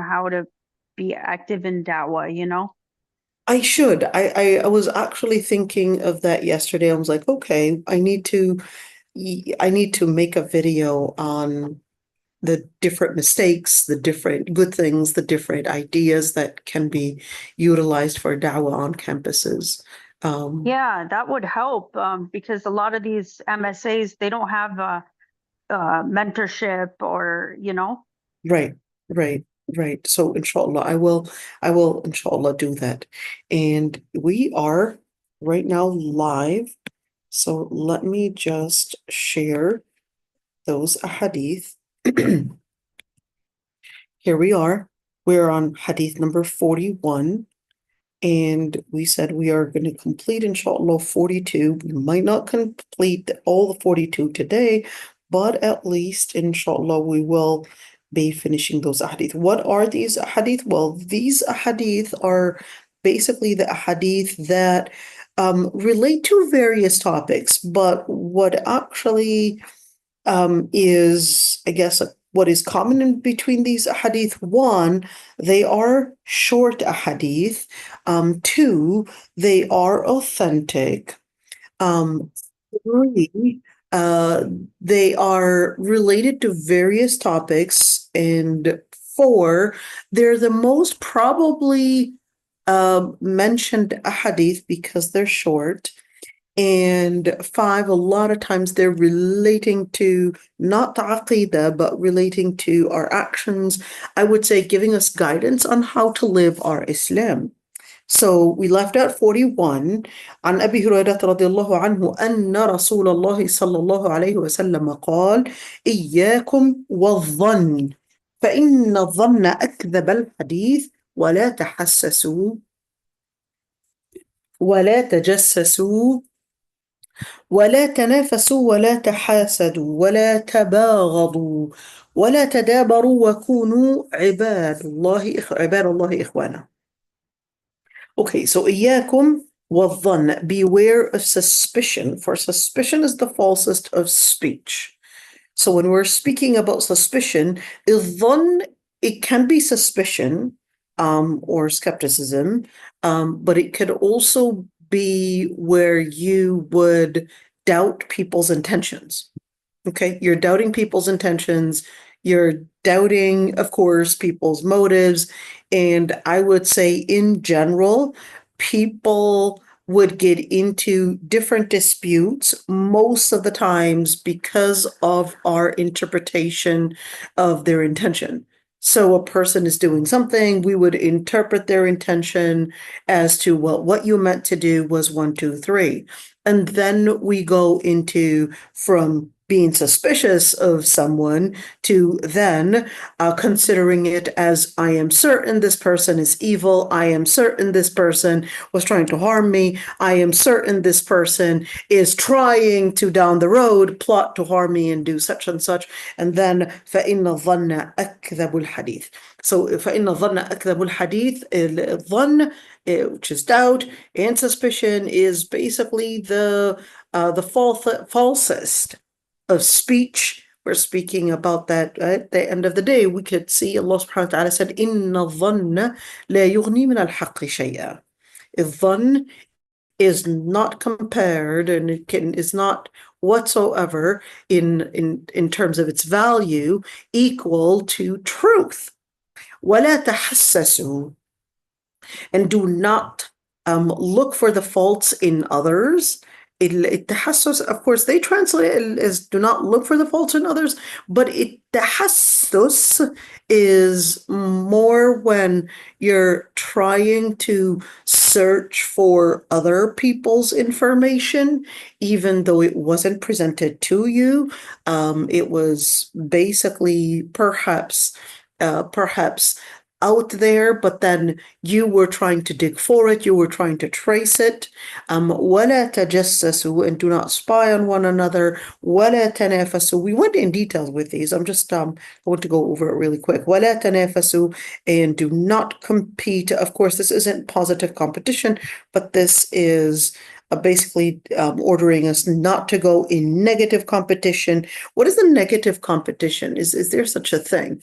how to be active in da'wah, you know? I should. I was actually thinking of that yesterday. I was like, okay, I need to make a video on the different mistakes, the different good things, the different ideas that can be utilized for da'wah on campuses. Um, Yeah, that would help because a lot of these MSAs, they don't have mentorship or, you know. right, right, right. So inshallah, I will inshallah do that. And we are right now live. So let me just share those hadith. Here we are. We're on hadith number 41. And we said we are going to complete, inshallah, 42. We might not complete all the 42 today, but at least, inshallah, we will be finishing those hadith. What are these hadith? Well, these hadith are basically the hadith that relate to various topics, but what actually is, I guess, what is common in between these hadith. One, they are short hadith. Two, they are authentic. Um, Three, uh, they are related to various topics. And four, they're the most probably mentioned hadith because they're short. And five, a lot of times they're relating to not aqidah, but relating to our actions. I would say giving us guidance on how to live our Islam. So we left at 41. عن أبي هريرة رضي الله عنه أن رسول الله صلى الله عليه وسلم قال إياكم والظن فإن الظن أكذب الحديث ولا تحسسوا ولا تجسسوا ولا تنافسوا ولا تحاسدوا ولا تباغضوا ولا تدابروا وكونوا عباد الله إخوانا. Okay, so إياكم والظن, beware of suspicion, for suspicion is the falsest of speech. So when we're speaking about suspicion, الظن, it can be suspicion or skepticism, but it could also be where you would doubt people's intentions. Okay, you're doubting people's intentions. You're doubting, of course, people's motives. And I would say, in general, people would get into different disputes most of the times because of our interpretation of their intention. So a person is doing something, we would interpret their intention as to, well, what you meant to do was one, two, three. And then we go into from being suspicious of someone to then considering it as, I am certain this person is evil. I am certain this person was trying to harm me. I am certain this person is trying to down the road plot to harm me and do such and such. And then فَإِنَّ الظَّنَّ أَكْذَبُ الْحَدِيثِ. So فَإِنَّ الظَّنَّ أَكْذَبُ الْحَدِيث, الظن, which is doubt, and suspicion is basically the falsest of speech. We're speaking about that at the end of the day. We could see Allah subhanahu wa ta'ala said, إِنَّ الظَّنَّ لَا يُغْنِي مِنَ الْحَقِّ شَيْئًا. الظن is not compared, and is not whatsoever in terms of its value equal to truth. وَلَا تَحَسَّسُوا, and do not look for the faults in others. التحسس, of course, they translate it as do not look for the faults in others, but التحسس is more when you're trying to search for other people's information, even though it wasn't presented to you. It was basically perhaps out there, but then you were trying to dig for it, you were trying to trace it. وَلَا تَجَسَّسُوا, and do not spy on one another. وَلَا تَنَافَسُوا, we went in details with these. I'm just going to go over it really quick. وَلَا تَنَافَسُوا, and do not compete. Of course, this isn't positive competition, but this is basically ordering us not to go in negative competition. What is the negative competition? Is there such a thing?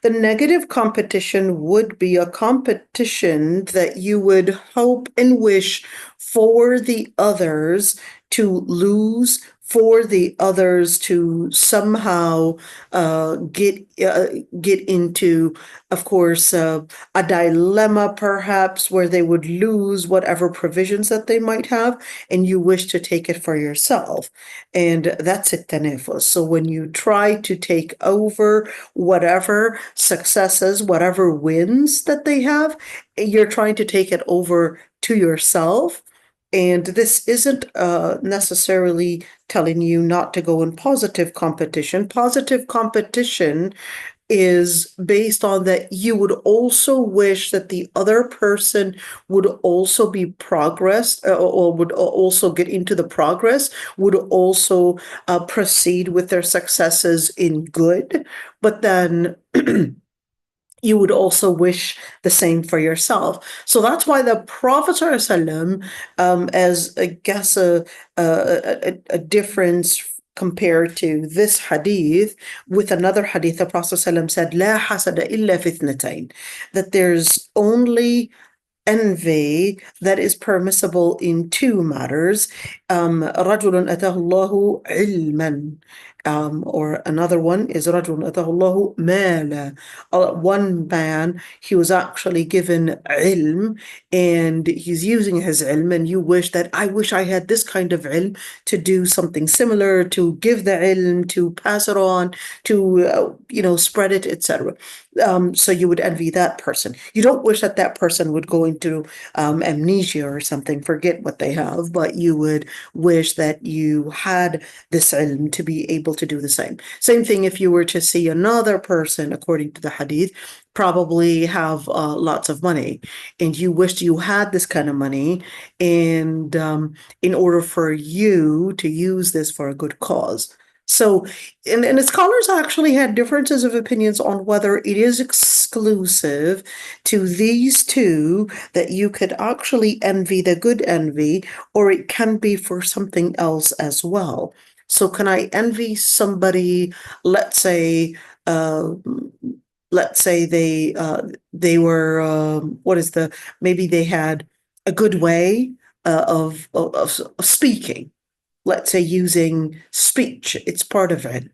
The negative competition would be a competition that you would hope and wish for the others to lose, for the others to somehow get into, of course, a dilemma perhaps where they would lose whatever provisions that they might have, and you wish to take it for yourself. And that's it, tanefus. So when you try to take over whatever successes, whatever wins that they have, you're trying to take it over to yourself. And this isn't necessarily telling you not to go in positive competition. Positive competition is based on that you would also wish that the other person would also be progress or would also get into the progress, would also proceed with their successes in good, but then you would also wish the same for yourself. So that's why the Prophet ﷺ, as I guess a difference compared to this hadith, with another hadith, the Prophet ﷺ said, لا حسد إلا في اثنتين, that there's only envy that is permissible in two matters. رجل أتاه الله علما, or another one is رجل أتاه الله مالا. One man, he was actually given ilm, and he's using his ilm, and you wish that, I wish I had this kind of ilm to do something similar, to give the ilm, to pass it on, to spread it, etc. So you would envy that person. You don't wish that that person would go into amnesia or something, forget what they have, but you would wish that you had this ilm to be able to do the same. Same thing if you were to see another person, according to the hadith, probably have lots of money, and you wished you had this kind of money, and in order for you to use this for a good cause. So, and the scholars actually had differences of opinions on whether it is exclusive to these two, that you could actually envy the good envy, or it can be for something else as well. So can I envy somebody, let's say they were, maybe they had a good way of speaking. Let's say using speech, it's part of it.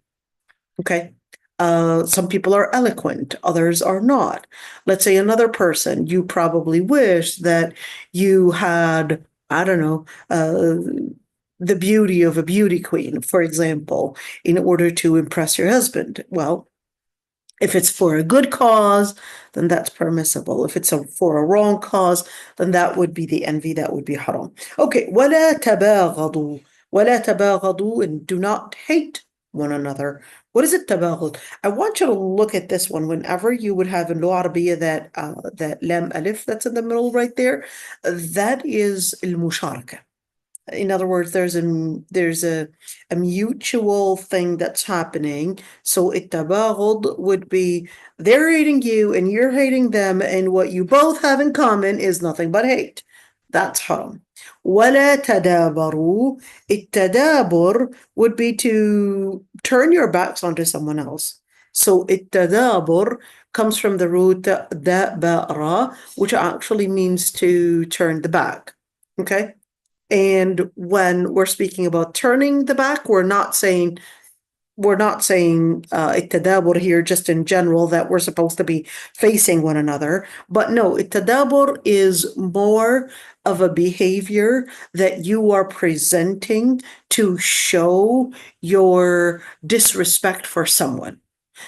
Okay. Some people are eloquent, others are not. Let's say another person, you probably wish that you had, I don't know, the beauty of a beauty queen, for example, in order to impress your husband. Well, if it's for a good cause, then that's permissible. If it's for a wrong cause, then that would be the envy, that would be haram. Okay, وَلَا تَبَاغَضُوا. وَلَا تَبَاغَضُوا, and do not hate one another. What is it, tabaghud? I want you to look at this one. Whenever you would have in Lugha Arabiya that lam alif that's in the middle right there, that is al-musharaka. In other words, there's a mutual thing that's happening. So it-tabaghud would be they're hating you and you're hating them, and what you both have in common is nothing but hate. That's haram. وَلَا تَدَابَرُوا. It-tadabur would be to turn your backs onto someone else. So it-tadabur comes from the root dabara, which actually means to turn the back. Okay? And when we're speaking about turning the back, we're not saying it-tadabur here just in general, that we're supposed to be facing one another. But no, it-tadabur is more of a behavior that you are presenting to show your disrespect for someone.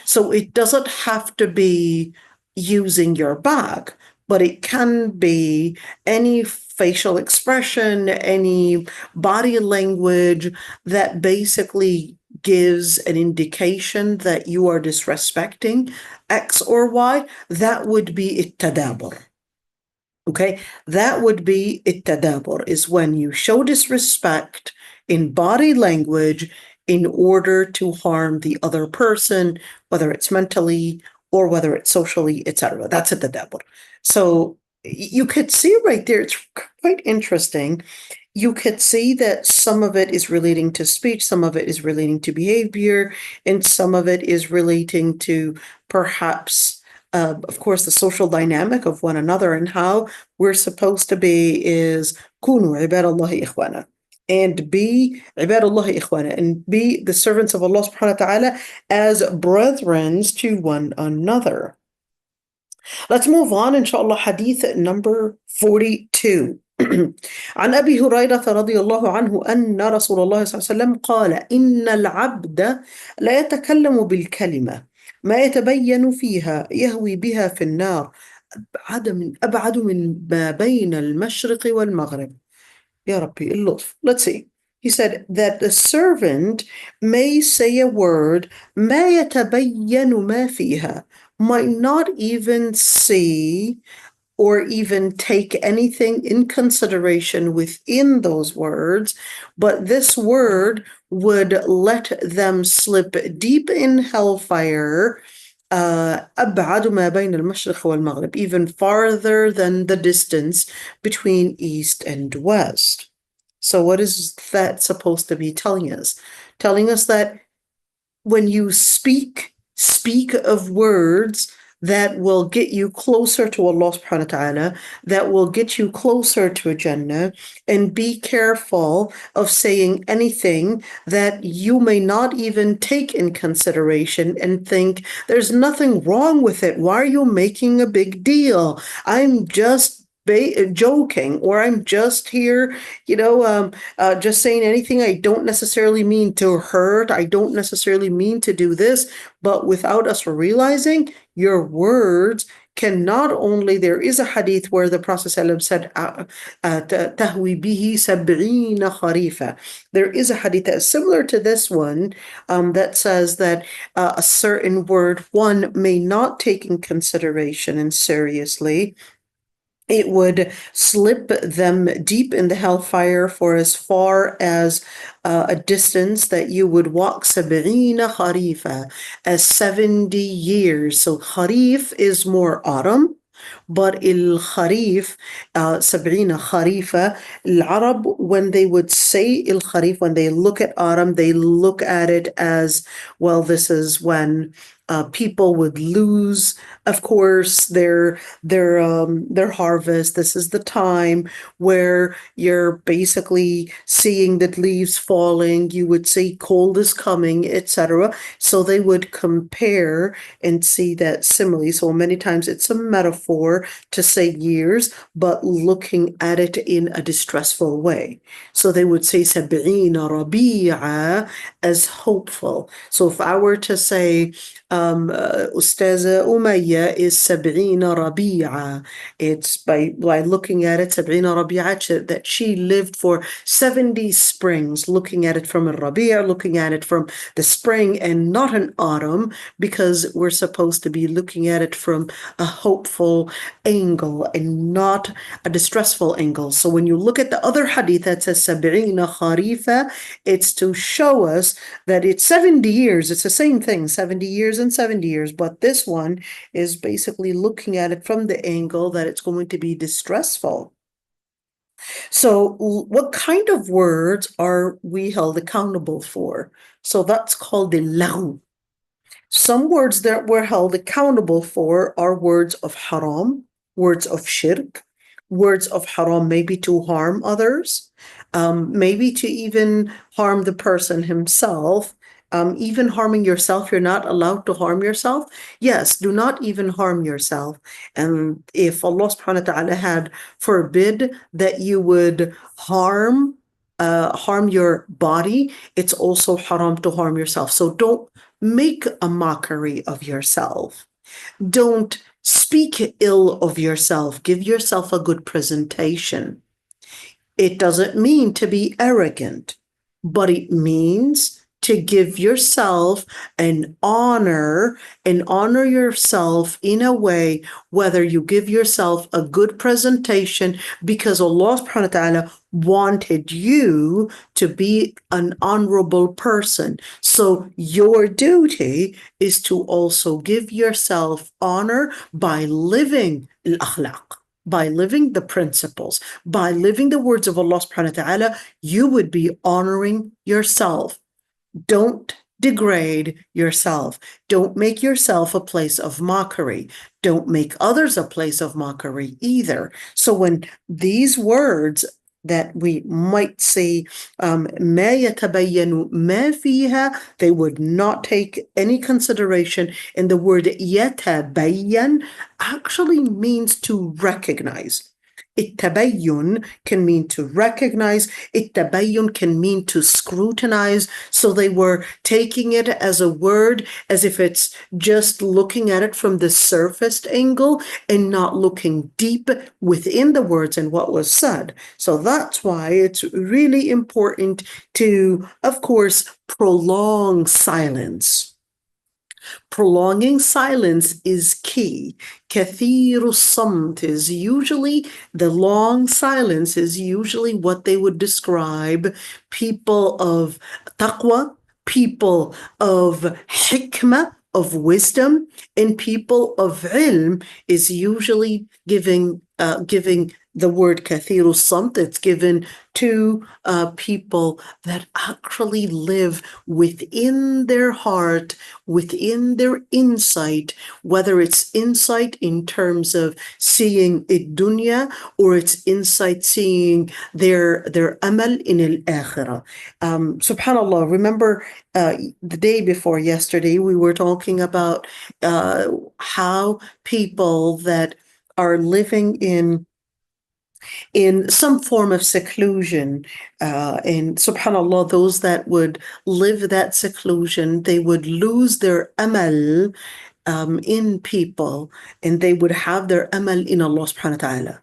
So it doesn't have to be using your back, but it can be any facial expression, any body language that basically gives an indication that you are disrespecting X or Y. That would be it-tadabur. Okay, that would be it-tadabur, is when you show disrespect in body language in order to harm the other person, whether it's mentally or whether it's socially, etc. That's it-tadabur. So you could see right there, it's quite interesting. You could see that some of it is relating to speech, some of it is relating to behavior, and some of it is relating to perhaps, of course, the social dynamic of one another, and how we're supposed to be is كونوا عباد الله إخوانا, and be عباد الله إخوانا, and be the servants of Allah subhanahu wa ta'ala as brethren to one another. Let's move on, inshallah, hadith number 42. عن أبي هريرة رضي الله عنه أن رسول الله صلى الله عليه وسلم قال إن العبد لا يتكلم بالكلمة ما يتبين فيها يهوي بها في النار أبعد من ما بين المشرق والمغرب. يا ربي اللطف. Let's see. He said that the servant may say a word ما يتبين ما فيها, might not even see or even take anything in consideration within those words, but this word would let them slip deep in hellfire, أبعد ما بين المشرق والمغرب, even farther than the distance between east and west. So what is that supposed to be telling us? Telling us that when you speak of words that will get you closer to Allah subhanahu wa ta'ala, that will get you closer to Jannah, and be careful of saying anything that you may not even take in consideration and think there's nothing wrong with it. Why are you making a big deal? I'm just joking, or I'm just here, just saying anything. I don't necessarily mean to hurt. I don't necessarily mean to do this, but without us realizing, your words can not only, there is a hadith where the Prophet ﷺ said, تهوي به سبعين خريفا. There is a hadith that is similar to this one, that says that a certain word one may not take in consideration and seriously, it would slip them deep in the hellfire for as far as a distance that you would walk سبعين خريفا, as 70 years. So kharif is more autumn, but il-kharif, سبعين خريفا, العرب, when they would say il-kharif, when they look at autumn, they look at it as, well, this is when people would lose, of course, their harvest. This is the time where you're basically seeing the leaves falling. You would see cold is coming, etc. So they would compare and see that simile. So many times it's a metaphor to say years, but looking at it in a distressful way. So they would say سبعين ربيعة, as hopeful. So if I were to say Ustaza Umayya is Sabrina Rabi'a, it's by looking at it, Sabrina Rabi'a, that she lived for 70 springs, looking at it from a Rabi'a, looking at it from the spring and not an autumn, because we're supposed to be looking at it from a hopeful angle and not a distressful angle. So when you look at the other hadith that says Sabrina Kharifa, it's to show us that it's 70 years. It's the same thing, 70 years and 70 years, but this one is basically looking at it from the angle that it's going to be distressful. So what kind of words are we held accountable for? So that's called the lahu. Some words that we're held accountable for are words of haram, words of shirk, words of haram, maybe to harm others, maybe to even harm the person himself. Even harming yourself, you're not allowed to harm yourself. Yes, do not even harm yourself. And if Allah subhanahu wa ta'ala had forbid that you would harm your body, it's also haram to harm yourself. So don't make a mockery of yourself. Don't speak ill of yourself. Give yourself a good presentation. It doesn't mean to be arrogant, but it means to give yourself an honor and honor yourself in a way, whether you give yourself a good presentation because Allah subhanahu wa ta'ala wanted you to be an honorable person. So your duty is to also give yourself honor by living al-akhlaq, by living the principles, by living the words of Allah subhanahu wa ta'ala, you would be honoring yourself. Don't degrade yourself. Don't make yourself a place of mockery. Don't make others a place of mockery either. So when these words that we might say, ما يتبين ما فيها, they would not take any consideration. And the word يتبين actually means to recognize. التبين can mean to recognize. التبين can mean to scrutinize. So they were taking it as a word, as if it's just looking at it from the surface angle and not looking deep within the words and what was said. So that's why it's really important to, of course, prolong silence. Prolonging silence is key. كثير الصمت is usually, the long silence is usually what they would describe people of taqwa, people of hikmah, of wisdom, and people of ilm is usually giving the word كثير الصمت, it's given to people that actually live within their heart, within their insight, whether it's insight in terms of seeing dunya or it's insight seeing their amal in al-akhirah. Subhanallah, remember the day before yesterday, we were talking about how people that are living in some form of seclusion, and subhanallah, those that would live that seclusion, they would lose their amal in people, and they would have their amal in Allah subhanahu wa ta'ala.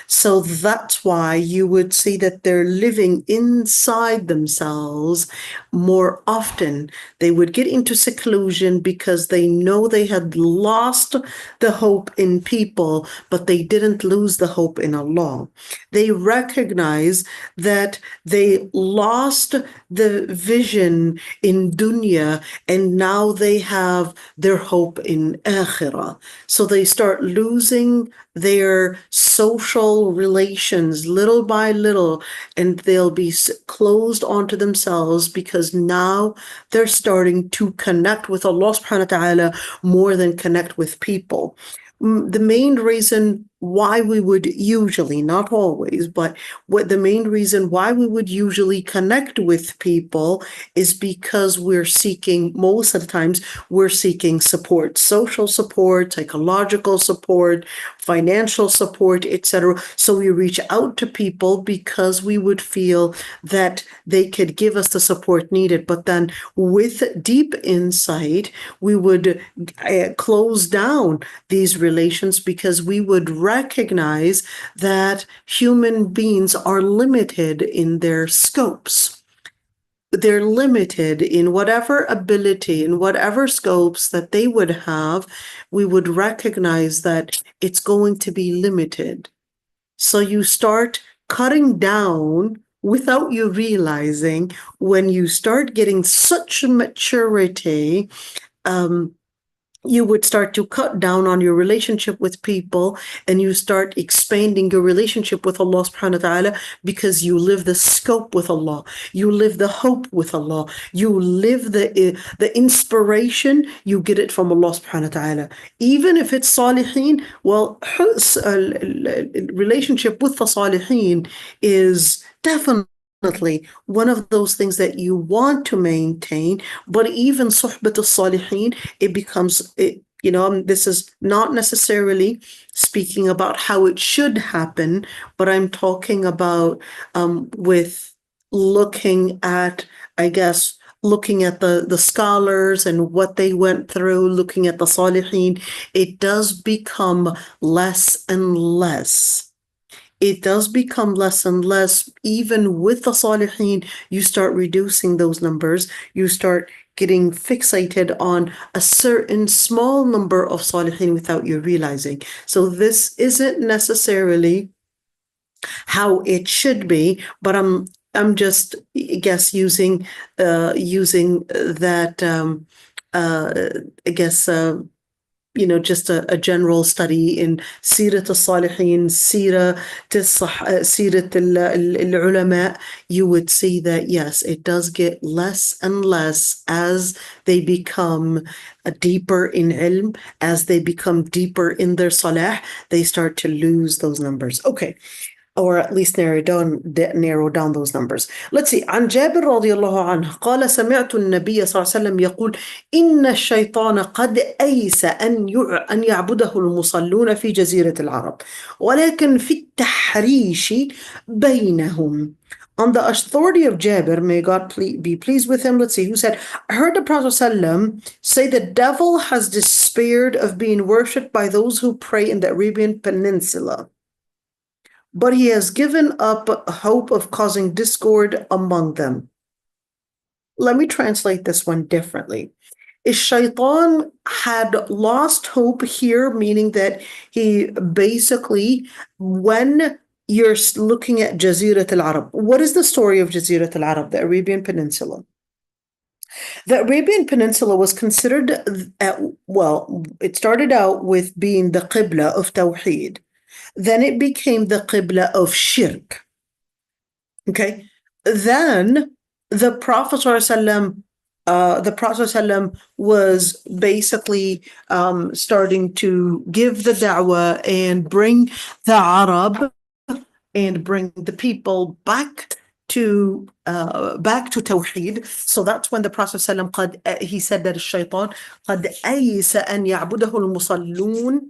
So that's why you would see that they're living inside themselves more often. They would get into seclusion because they know they had lost the hope in people, but they didn't lose the hope in Allah. They recognize that they lost the vision in dunya and now they have their hope in akhirah. So they start losing their social relations little by little, and they'll be closed onto themselves because now they're starting to connect with Allah subhanahu wa ta'ala more than connect with people. The main reason why we would usually, not always, but what the main reason why we would usually connect with people is because we're seeking, most of the times, we're seeking support, social support, psychological support, financial support, etc. So we reach out to people because we would feel that they could give us the support needed. But then with deep insight, we would close down these relations because we would recognize that human beings are limited in their scopes. They're limited in whatever ability, in whatever scopes that they would have. We would recognize that it's going to be limited. So you start cutting down without you realizing. When you start getting such maturity, you would start to cut down on your relationship with people, and you start expanding your relationship with Allah subhanahu wa ta'ala because you live the scope with Allah. You live the hope with Allah. You live the inspiration, you get it from Allah subhanahu wa ta'ala. Even if it's salihin, well, relationship with the salihin is definitely one of those things that you want to maintain. But even suhbat al-salihin, it becomes, this is not necessarily speaking about how it should happen, but I'm talking about with looking at, looking at the scholars and what they went through, looking at the salihin, it does become less and less. It does become less and less. Even with the salihin, you start reducing those numbers. You start getting fixated on a certain small number of salihin without you realizing. So this isn't necessarily how it should be, but I'm just, using that, just a general study in Sirat al-Salihin, Sirat al-Ulama, you would see that, yes, it does get less and less as they become deeper in ilm, as they become deeper in their salah, they start to lose those numbers. Okay. Or at least narrow down those numbers. Let's see. عن جابر رضي الله عنه قال سمعت النبي صلى الله عليه وسلم يقول إن الشيطان قد أيس أن يعبده المصلون في جزيرة العرب ولكن في التحريش بينهم. On the authority of Jabir, may God be pleased with him, let's see, who said, I heard the Prophet ﷺ say the devil has despaired of being worshipped by those who pray in the Arabian Peninsula, but he has given up hope of causing discord among them. Let me translate this one differently. Shaitan had lost hope here, meaning that he basically, when you're looking at Jazirat al-Arab, what is the story of Jazirat al-Arab, the Arabian Peninsula? The Arabian Peninsula was considered, it started out with being the Qibla of Tawheed. Then it became the Qibla of Shirk. Okay. Then the Prophet ﷺ was basically starting to give the da'wah and bring the Arab and bring the people back to Tawheed. So that's when the Prophet ﷺ, he said that الشيطان قد أيس أن يعبده المصلون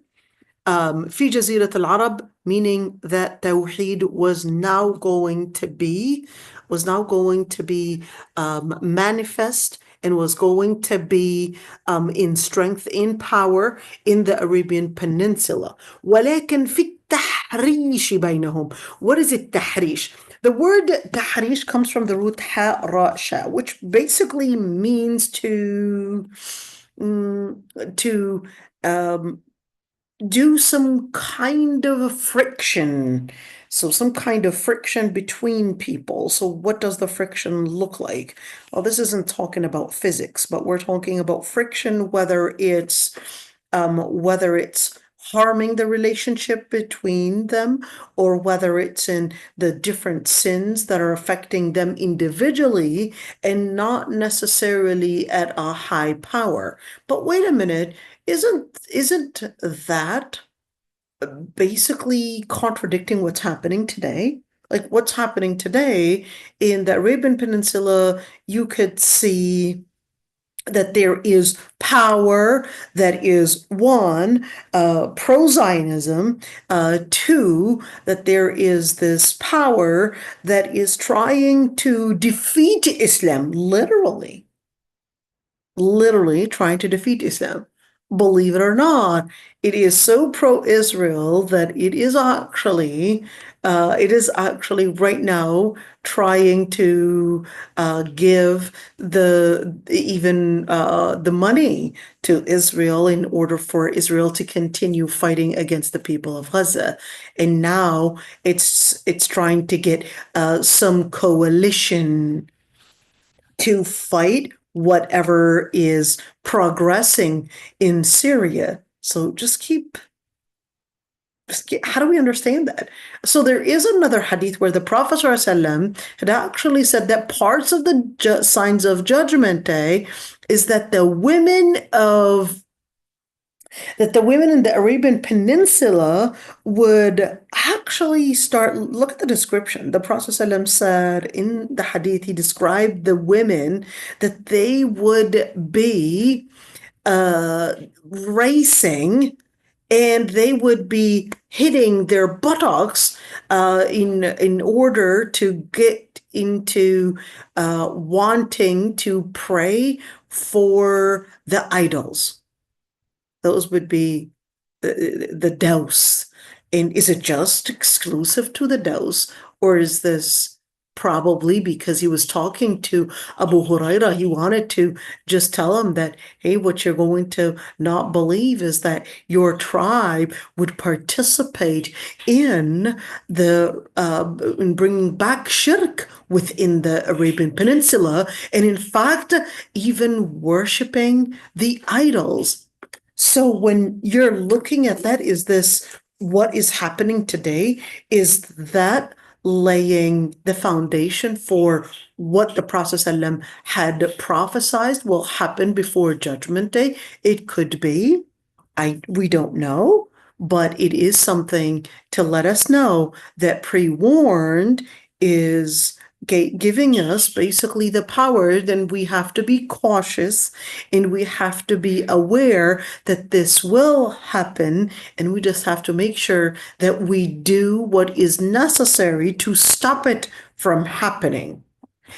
في جزيرة العرب, meaning that Tawheed was now going to be manifest and was going to be in strength, in power in the Arabian Peninsula. ولكن في التحريش بينهم. What is it, tahrish? The word tahrish comes from the root ha ra sha, which basically means to do some kind of friction. So some kind of friction between people. So what does the friction look like? Well, this isn't talking about physics, but we're talking about friction, whether it's harming the relationship between them, or whether it's in the different sins that are affecting them individually and not necessarily at a high power. But wait a minute, isn't that basically contradicting what's happening today? Like what's happening today in the Arabian Peninsula, you could see that there is power that is one, pro-Zionism, two, that there is this power that is trying to defeat Islam, literally trying to defeat Islam. Believe it or not, it is so pro-Israel that it is actually right now trying to give the money to Israel in order for Israel to continue fighting against the people of Gaza. And now it's trying to get some coalition to fight whatever is progressing in Syria. So how do we understand that? So there is another hadith where the Prophet ﷺ had actually said that parts of the signs of Judgment Day is that the women in the Arabian Peninsula would actually look at the description. The Prophet ﷺ said in the hadith, he described the women that they would be racing, and they would be hitting their buttocks in order to get into wanting to pray for the idols. Those would be the douse. And is it just exclusive to the douse, or is this probably because he was talking to Abu Huraira, he wanted to just tell him that, hey, what you're going to not believe is that your tribe would participate in in bringing back shirk within the Arabian Peninsula, and in fact, even worshiping the idols. So when you're looking at that, is this what is happening today? Is that laying the foundation for what the Prophet ﷺ had prophesied will happen before Judgment Day? It could be. We don't know, but it is something to let us know that pre-warned is giving us basically the power. Then we have to be cautious and we have to be aware that this will happen, and we just have to make sure that we do what is necessary to stop it from happening.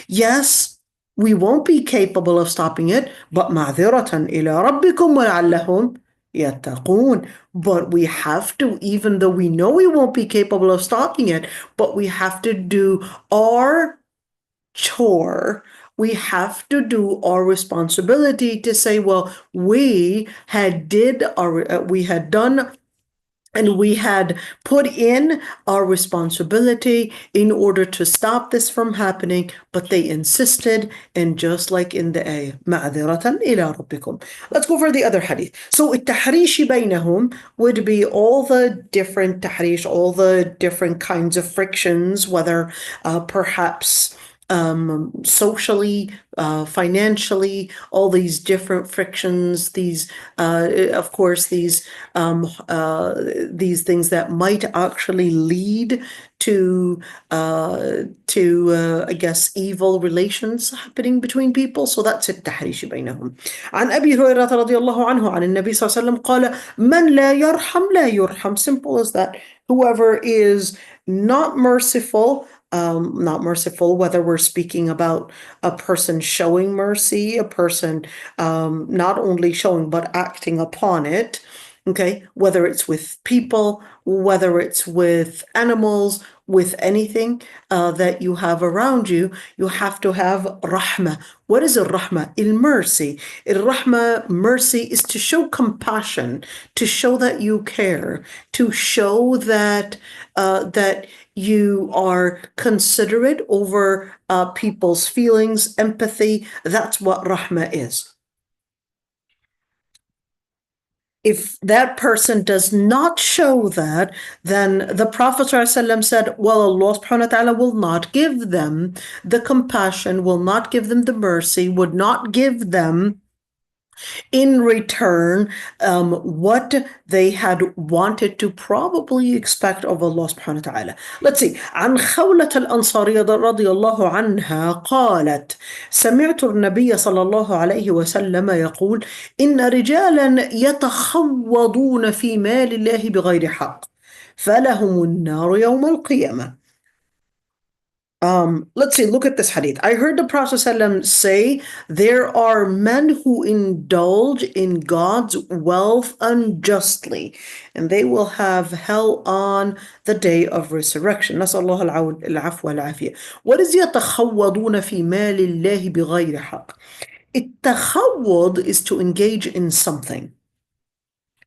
Yes, we won't be capable of stopping it, but معذرة إلى ربكم ولعلهم يتقون. But we have to, even though we know we won't be capable of stopping it, but we have to do our chore. We have to do our responsibility to say, well, we had done and we had put in our responsibility in order to stop this from happening, but they insisted, and just like in the ayah, مَعْذِرَةً إِلَىٰ رَبِّكُمْ. Let's go for the other hadith. So التحريش بينهم would be all the different tahrish, all the different kinds of frictions, whether perhaps socially, financially, all these different frictions, these, of course, these things that might actually lead to I guess, evil relations happening between people. So that's التحريش بينهم. عن أبي هريرة رضي الله عنه عن النبي صلى الله عليه وسلم قال من لا يرحم لا يرحم. Simple as that. Whoever is not merciful, whether we're speaking about a person showing mercy, a person not only showing but acting upon it, okay, whether it's with people, whether it's with animals, with anything that you have around you, you have to have rahmah. What is al-rahmah? Il-mercy. Il-rahmah, mercy, is to show compassion, to show that you care, to show that that you are considerate over people's feelings, empathy. That's what rahmah is. If that person does not show that, then the Prophet ﷺ said, well, Allah subhanahu wa ta'ala will not give them the compassion, will not give them the mercy, would not give them in return what they had wanted to probably expect of Allah subhanahu wa ta'ala. Let's see. عن خولة الأنصارية رضي الله عنها قالت سمعت النبي صلى الله عليه وسلم يقول إن رجالا يتخوضون في مال الله بغير حق فلهم النار يوم القيامة. Let's see, look at this hadith. I heard the Prophet ﷺ say, there are men who indulge in God's wealth unjustly, and they will have hell on the day of resurrection. نسأل الله العفو والعافية. What is يتخوضون في مال الله بغير حق? التخوض is to engage in something.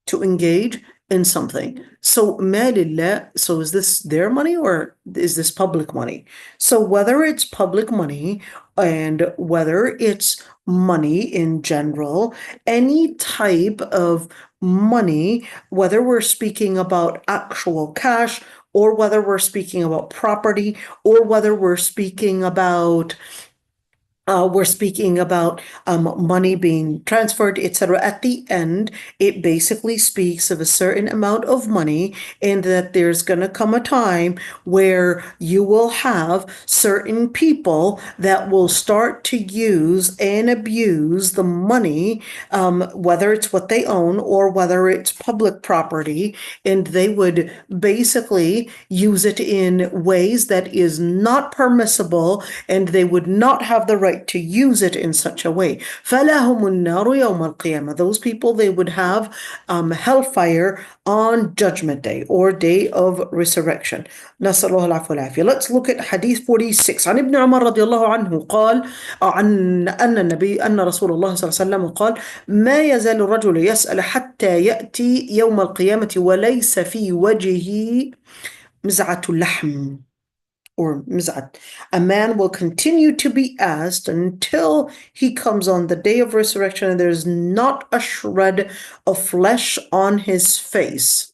To engage in something. So malillah, so is this their money or is this public money? So whether it's public money and whether it's money in general, any type of money, whether we're speaking about actual cash or whether we're speaking about property or whether we're speaking about money being transferred, etc. At the end, it basically speaks of a certain amount of money, and that there's going to come a time where you will have certain people that will start to use and abuse the money, whether it's what they own or whether it's public property, and they would basically use it in ways that is not permissible, and they would not have the right to use it in such a way. فَلَهُمُ النَّارُ يَوْمَ الْقِيَامَةِ. Those people, they would have hellfire on Judgment Day or Day of Resurrection. نسأل الله العفو والعافية. Let's look at Hadith 46. عن ابن عمر رضي الله عنه قال عن أن رسول الله صلى الله عليه وسلم قال ما يزال الرجل يسأل حتى يأتي يوم القيامة وليس في وجهه مزعة اللحم. or miz'at. A man will continue to be asked until he comes on the day of resurrection and there's not a shred of flesh on his face.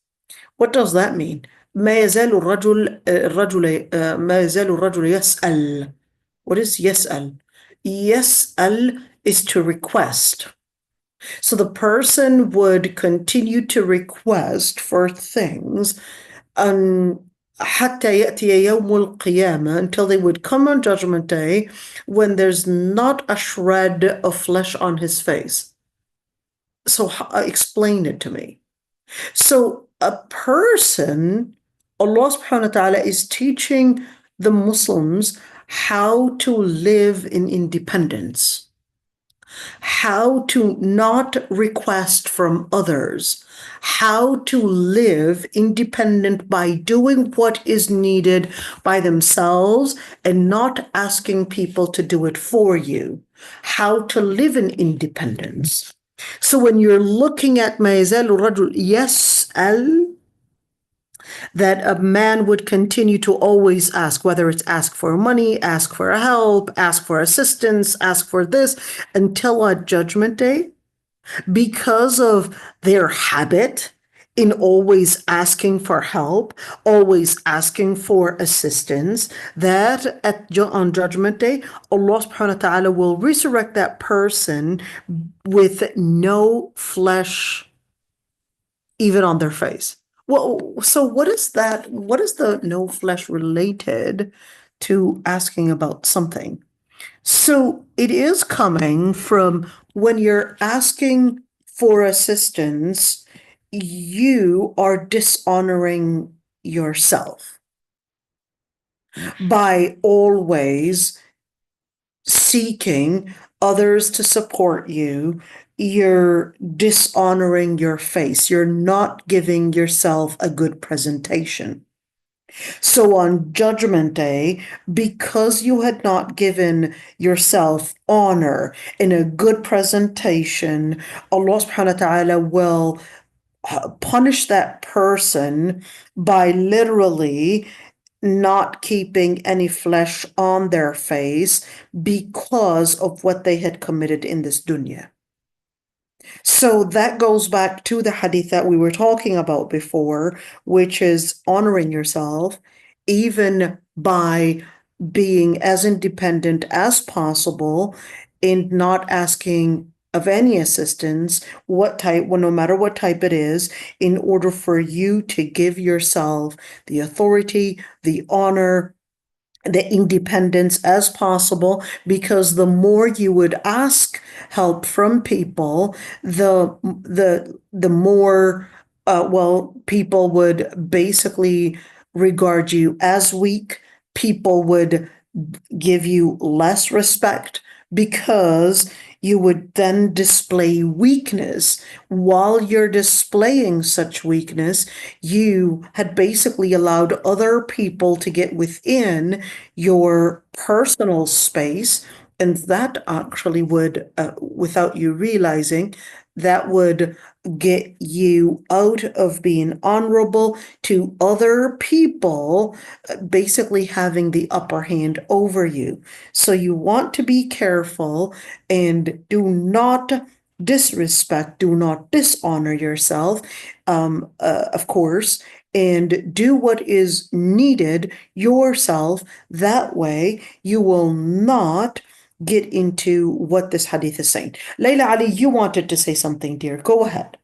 What does that mean? ما يزال الرجل يسأل. What is يسأل? يسأل is to request. So the person would continue to request for things حتى يأتي يوم القيامة, until they would come on Judgment Day when there's not a shred of flesh on his face. So explain it to me. So a person, Allah subhanahu wa ta'ala is teaching the Muslims how to live in independence, how to not request from others, how to live independent by doing what is needed by themselves and not asking people to do it for you, how to live in independence. So when you're looking at ما يزال الرجل يسأل, that a man would continue to always ask, whether it's ask for money, ask for help, ask for assistance, ask for this, until on Judgment Day, because of their habit in always asking for help, always asking for assistance, that on Judgment Day, Allah subhanahu wa ta'ala will resurrect that person with no flesh even on their face. Well, so what is that? What is the no flesh related to asking about something? So it is coming from when you're asking for assistance, you are dishonoring yourself by always seeking others to support you. You're dishonoring your face. You're not giving yourself a good presentation. So on Judgment Day, because you had not given yourself honor in a good presentation, Allah subhanahu wa ta'ala will punish that person by literally not keeping any flesh on their face because of what they had committed in this dunya. So that goes back to the hadith that we were talking about before, which is honoring yourself, even by being as independent as possible and not asking of any assistance, what type, well, no matter what type it is, in order for you to give yourself the authority, the honor, the independence as possible, because the more you would ask help from people, the more people would basically regard you as weak. People would give you less respect because you would then display weakness. While you're displaying such weakness, you had basically allowed other people to get within your personal space, and that actually would, without you realizing, that would get you out of being honorable to other people, basically having the upper hand over you. So you want to be careful and do not disrespect, do not dishonor yourself, of course, and do what is needed yourself. That way you will not get into what this hadith is saying. Layla Ali, you wanted to say something, dear. Go ahead.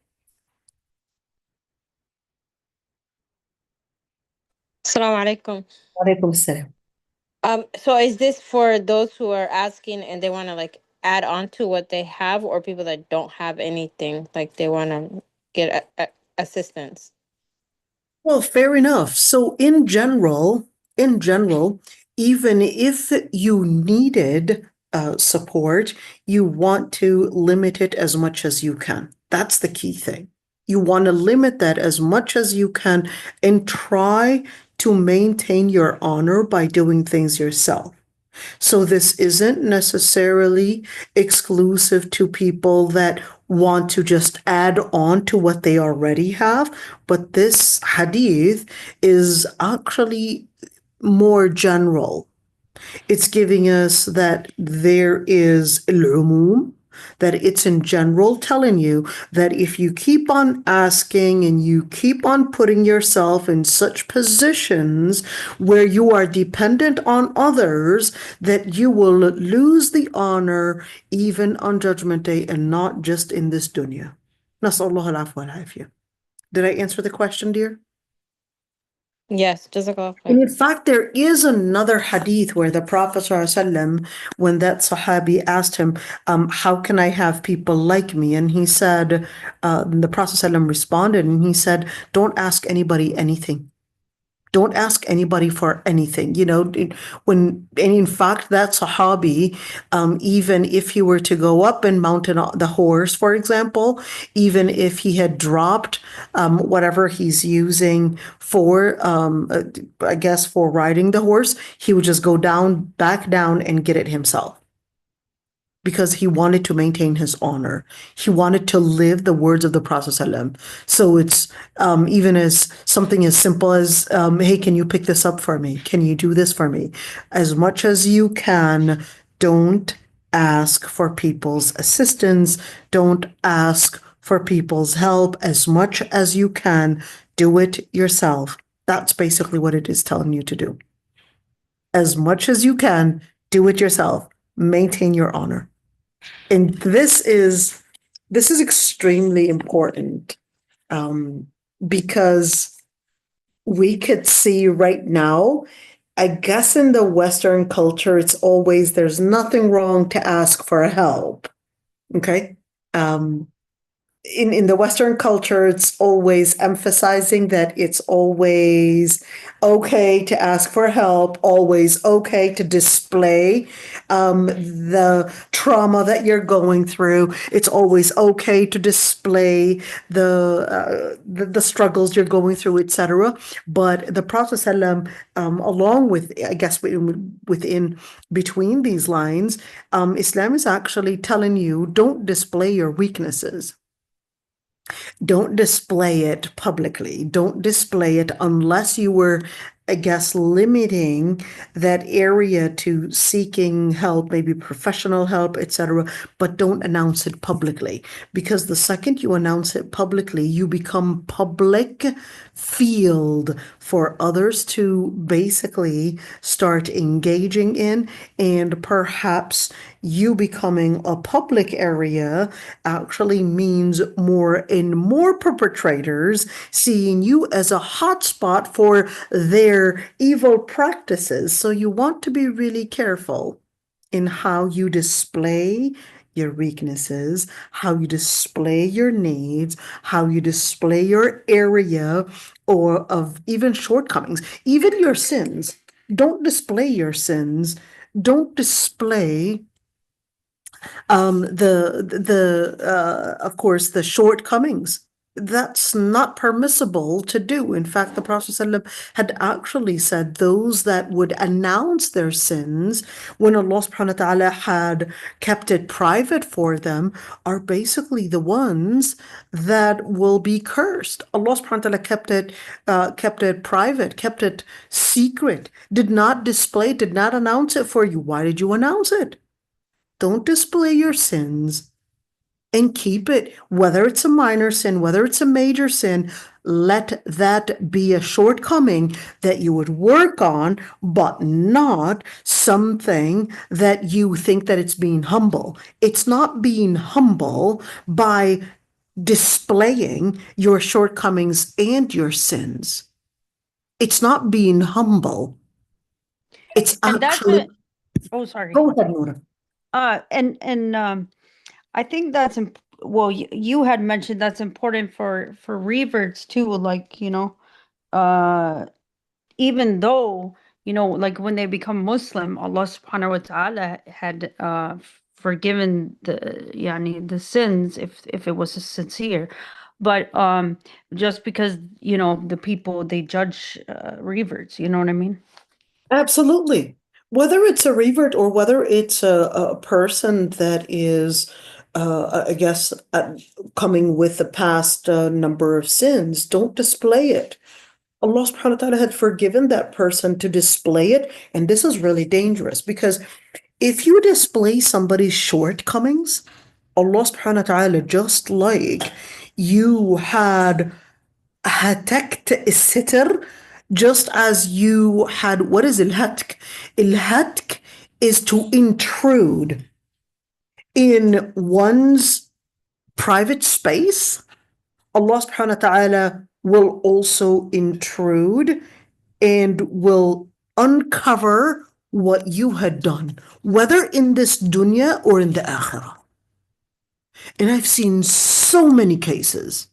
Assalamu alaikum. Walaikum assalam. So is this for those who are asking and they want to like add on to what they have, or people that don't have anything, like they want to get assistance? Well, fair enough. So in general, even if you needed support, you want to limit it as much as you can. That's the key thing. You want to limit that as much as you can and try to maintain your honor by doing things yourself. So this isn't necessarily exclusive to people that want to just add on to what they already have, but this hadith is actually more general. It's giving us that there is al-umum, that it's in general telling you that if you keep on asking and you keep on putting yourself in such positions where you are dependent on others, that you will lose the honor even on Judgment Day and not just in this dunya. Nasallahu al-afwa wal-afiyah. Did I answer the question, dear? Yes, jazakallah And khair. in fact, there is another hadith where the Prophet ﷺ, when that Sahabi asked him, how can I have people like me? And he said, the Prophet ﷺ responded and he said, don't ask anybody anything. Don't ask anybody for anything. And in fact, that Sahabi, even if he were to go up and mount the horse, for example, even if he had dropped whatever he's using for, I guess, for riding the horse, he would just go back down and get it himself. Because he wanted to maintain his honor. He wanted to live the words of the Prophet ﷺ. So it's even as something as simple as, hey, can you pick this up for me? Can you do this for me? As much as you can, don't ask for people's assistance. Don't ask for people's help. As much as you can, do it yourself. That's basically what it is telling you to do. As much as you can, do it yourself. Maintain your honor. And this is extremely important because we could see right now, I guess in the Western culture, it's always, there's nothing wrong to ask for help. Okay. In the Western culture, it's always emphasizing that it's always okay to ask for help, always okay to display the trauma that you're going through. It's always okay to display the struggles you're going through, etc. But the Prophet ﷺ, along with, I guess, within between these lines, Islam is actually telling you, don't display your weaknesses. Don't display it publicly. Don't display it unless you were, I guess, limiting that area to seeking help, maybe professional help, etc. But don't announce it publicly, because the second you announce it publicly, you become public field for others to basically start engaging in, and perhaps you becoming a public area actually means more and more perpetrators seeing you as a hotspot for their evil practices. So you want to be really careful in how you display your weaknesses, how you display your needs, how you display your area or of even shortcomings, even your sins. Don't display your sins. Don't display of course, the shortcomings. That's not permissible to do. In fact, the Prophet ﷺ had actually said those that would announce their sins when Allah subhanahu wa ta'ala had kept it private for them are basically the ones that will be cursed. Allah subhanahu wa ta'ala kept it private, kept it secret, did not display, did not announce it for you. Why did you announce it? Don't display your sins and keep it, whether it's a minor sin, whether it's a major sin, let that be a shortcoming that you would work on, but not something that you think that it's being humble. It's not being humble by displaying your shortcomings and your sins. It's not being humble. It's And that's actually... Oh, sorry. Go ahead, Nora. I think that's well, you had mentioned that's important for reverts too. Like, even though, like when they become Muslim, Allah subhanahu wa ta'ala had forgiven the sins if it was sincere. But just because, the people, they judge reverts, you know what I mean? Absolutely. Whether it's a revert or whether it's a person that is, I guess, coming with the past number of sins, don't display it. Allah subhanahu wa ta'ala had forgiven that person to display it. And this is really dangerous because if you display somebody's shortcomings, Allah subhanahu wa ta'ala, just like you had hatakt sitr, just as you had, what is al-hatk? Al-hatk is to intrude in one's private space. Allah subhanahu wa ta'ala will also intrude and will uncover what you had done, whether in this dunya or in the akhirah. And I've seen so many cases,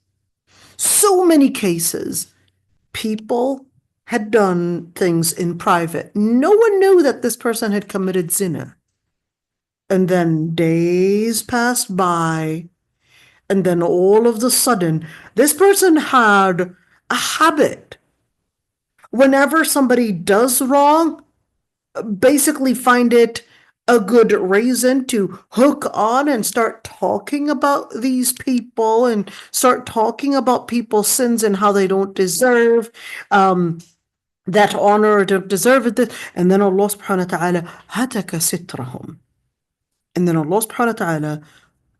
people had done things in private. No one knew that this person had committed zina. And then days passed by, and then all of a sudden, this person had a habit. Whenever somebody does wrong, basically find it a good reason to hook on and start talking about these people and start talking about people's sins and how they don't deserve that honor or don't deserve it. And then Allah subhanahu wa ta'ala hataka sitrahum. And then Allah subhanahu wa ta'ala,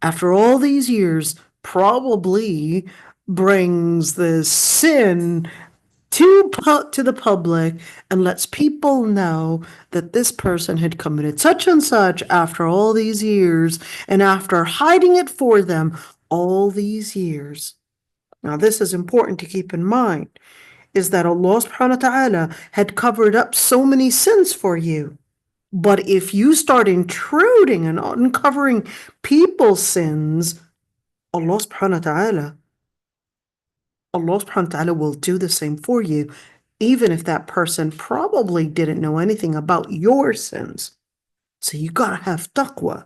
after all these years, probably brings the sin to the public and lets people know that this person had committed such and such after all these years and after hiding it for them all these years. Now, this is important to keep in mind, is that Allah subhanahu wa ta'ala had covered up so many sins for you. But if you start intruding and uncovering people's sins, Allah subhanahu wa ta'ala will do the same for you, even if that person probably didn't know anything about your sins. So you gotta have taqwa.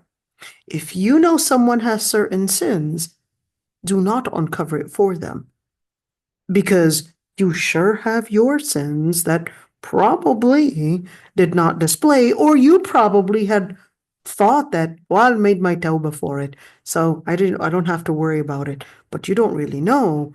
If you know someone has certain sins, do not uncover it for them, because you sure have your sins that probably did not display, or you probably had thought that, well, I made my tawbah for it, so I don't have to worry about it. But you don't really know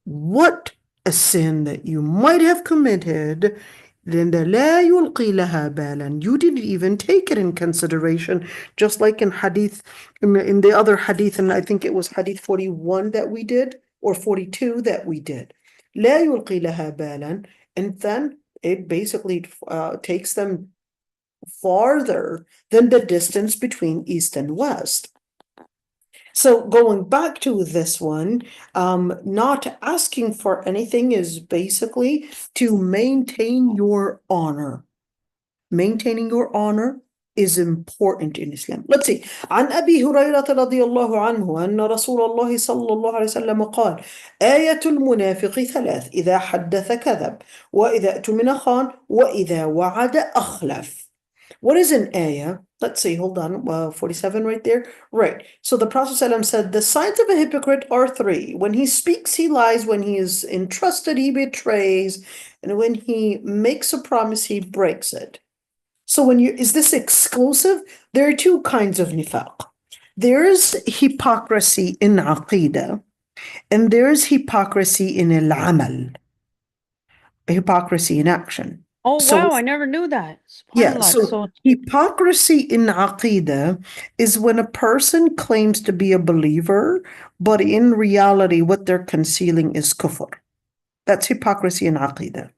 what a sin that you might have committed. Then لا يلقي لها بالا, you didn't even take it in consideration, just like in hadith, in the other hadith, and I think it was hadith 41 that we did, or 42 that we did. لا يلقي لها بالا, and then it basically takes them farther than the distance between east and west. So going back to this one, not asking for anything is basically to maintain your honor. Maintaining your honor is important in Islam. Let's see. عن أبي هريرة رضي الله عنه أن رسول الله صلى الله عليه وسلم قال: آية المنافق ثلاث: إذا حدث كذب، وإذا اؤتمن خان، وإذا وعد أخلف. What is an ayah? Let's see, hold on, 47 right there. Right. So the Prophet ﷺ said, the signs of a hypocrite are three. When he speaks, he lies. When he is entrusted, he betrays. And when he makes a promise, he breaks it. So is this exclusive? There are two kinds of nifaq. There's hypocrisy in aqidah, and there's hypocrisy in al-amal. Hypocrisy in action. Oh, wow, I never knew that. Yeah, so hypocrisy in aqidah is when a person claims to be a believer, but in reality, what they're concealing is kufr. That's hypocrisy in aqidah.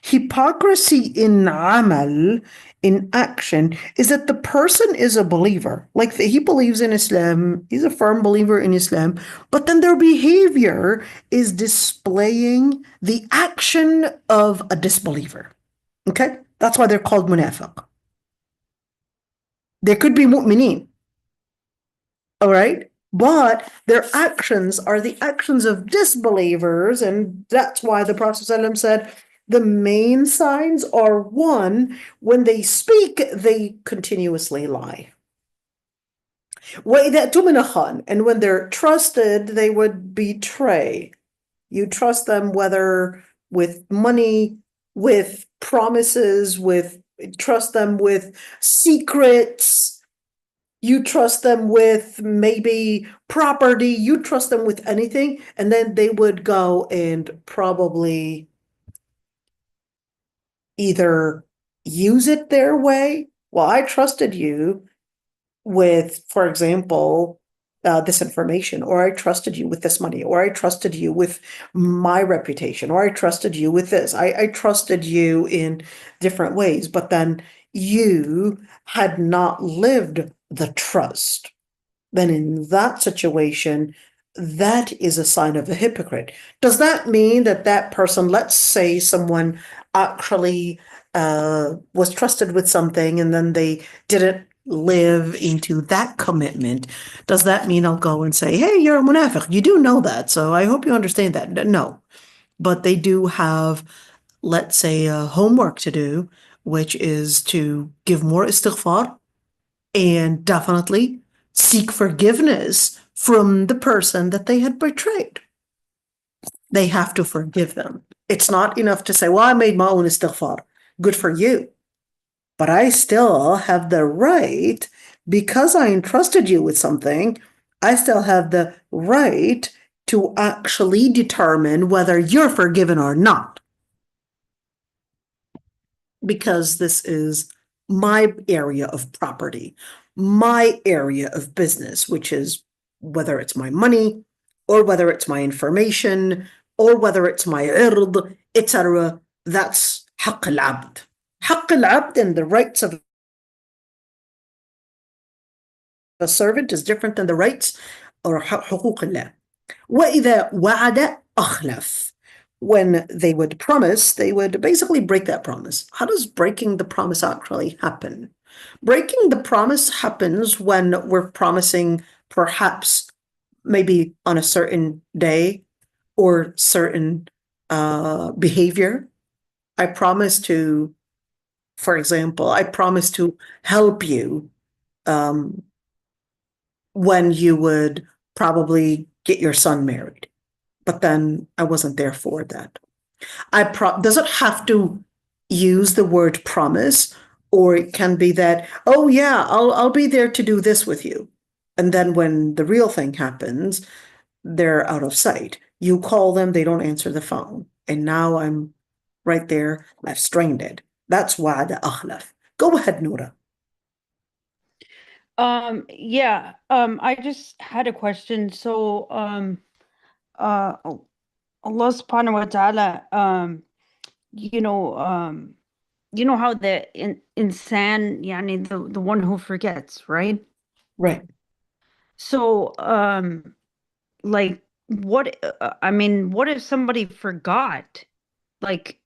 Hypocrisy in amal, in action, is that the person is a believer. Like he believes in Islam, he's a firm believer in Islam, but then their behavior is displaying the action of a disbeliever. Okay? That's why they're called munafiq. They could be mu'mineen. All right? But their actions are the actions of disbelievers, and that's why the Prophet ﷺ said the main signs are, one, when they speak, they continuously lie. وَإِذَا اؤْتُمِنَ خَانَ, and when they're trusted, they would betray. You trust them whether with money, with promises, trust them with secrets, you trust them with maybe property, you trust them with anything, and then they would go and probably either use it their way. Well, I trusted you with, for example, this information, or I trusted you with this money, or I trusted you with my reputation, or I trusted you with this. I trusted you in different ways, but then you had not lived the trust. Then in that situation, that is a sign of a hypocrite. Does that mean that that person, let's say someone actually was trusted with something and then they didn't live into that commitment, does that mean I'll go and say, hey, you're a munafiq? You do know that, so I hope you understand that. No, but they do have, let's say, homework to do, which is to give more istighfar and definitely seek forgiveness from the person that they had betrayed. They have to forgive them. It's not enough to say, well, I made my own istighfar. Good for you. But I still have the right, because I entrusted you with something, I still have the right to actually determine whether you're forgiven or not. Because this is my area of property, my area of business, which is whether it's my money or whether it's my information or whether it's my ird, etc. That's حق العبد. حق العبد and the rights of a servant is different than the rights or حقوق الله. وإذا وعد أخلف. When they would promise, they would basically break that promise. How does breaking the promise actually happen? Breaking the promise happens when we're promising perhaps maybe on a certain day or certain behavior. I promise to, for example, I promise to help you when you would probably get your son married. But then I wasn't there for that. Does it have to use the word promise, or it can be that, oh yeah, I'll be there to do this with you. And then when the real thing happens, they're out of sight. You call them, they don't answer the phone. And now I'm right there, I've stranded. That's wa'ada akhlaf. Go ahead, Noura. I just had a question. So Allah subhanahu wa ta'ala, you know how the insan, yani the one who forgets, right? Right. So like what what if somebody forgot? Like,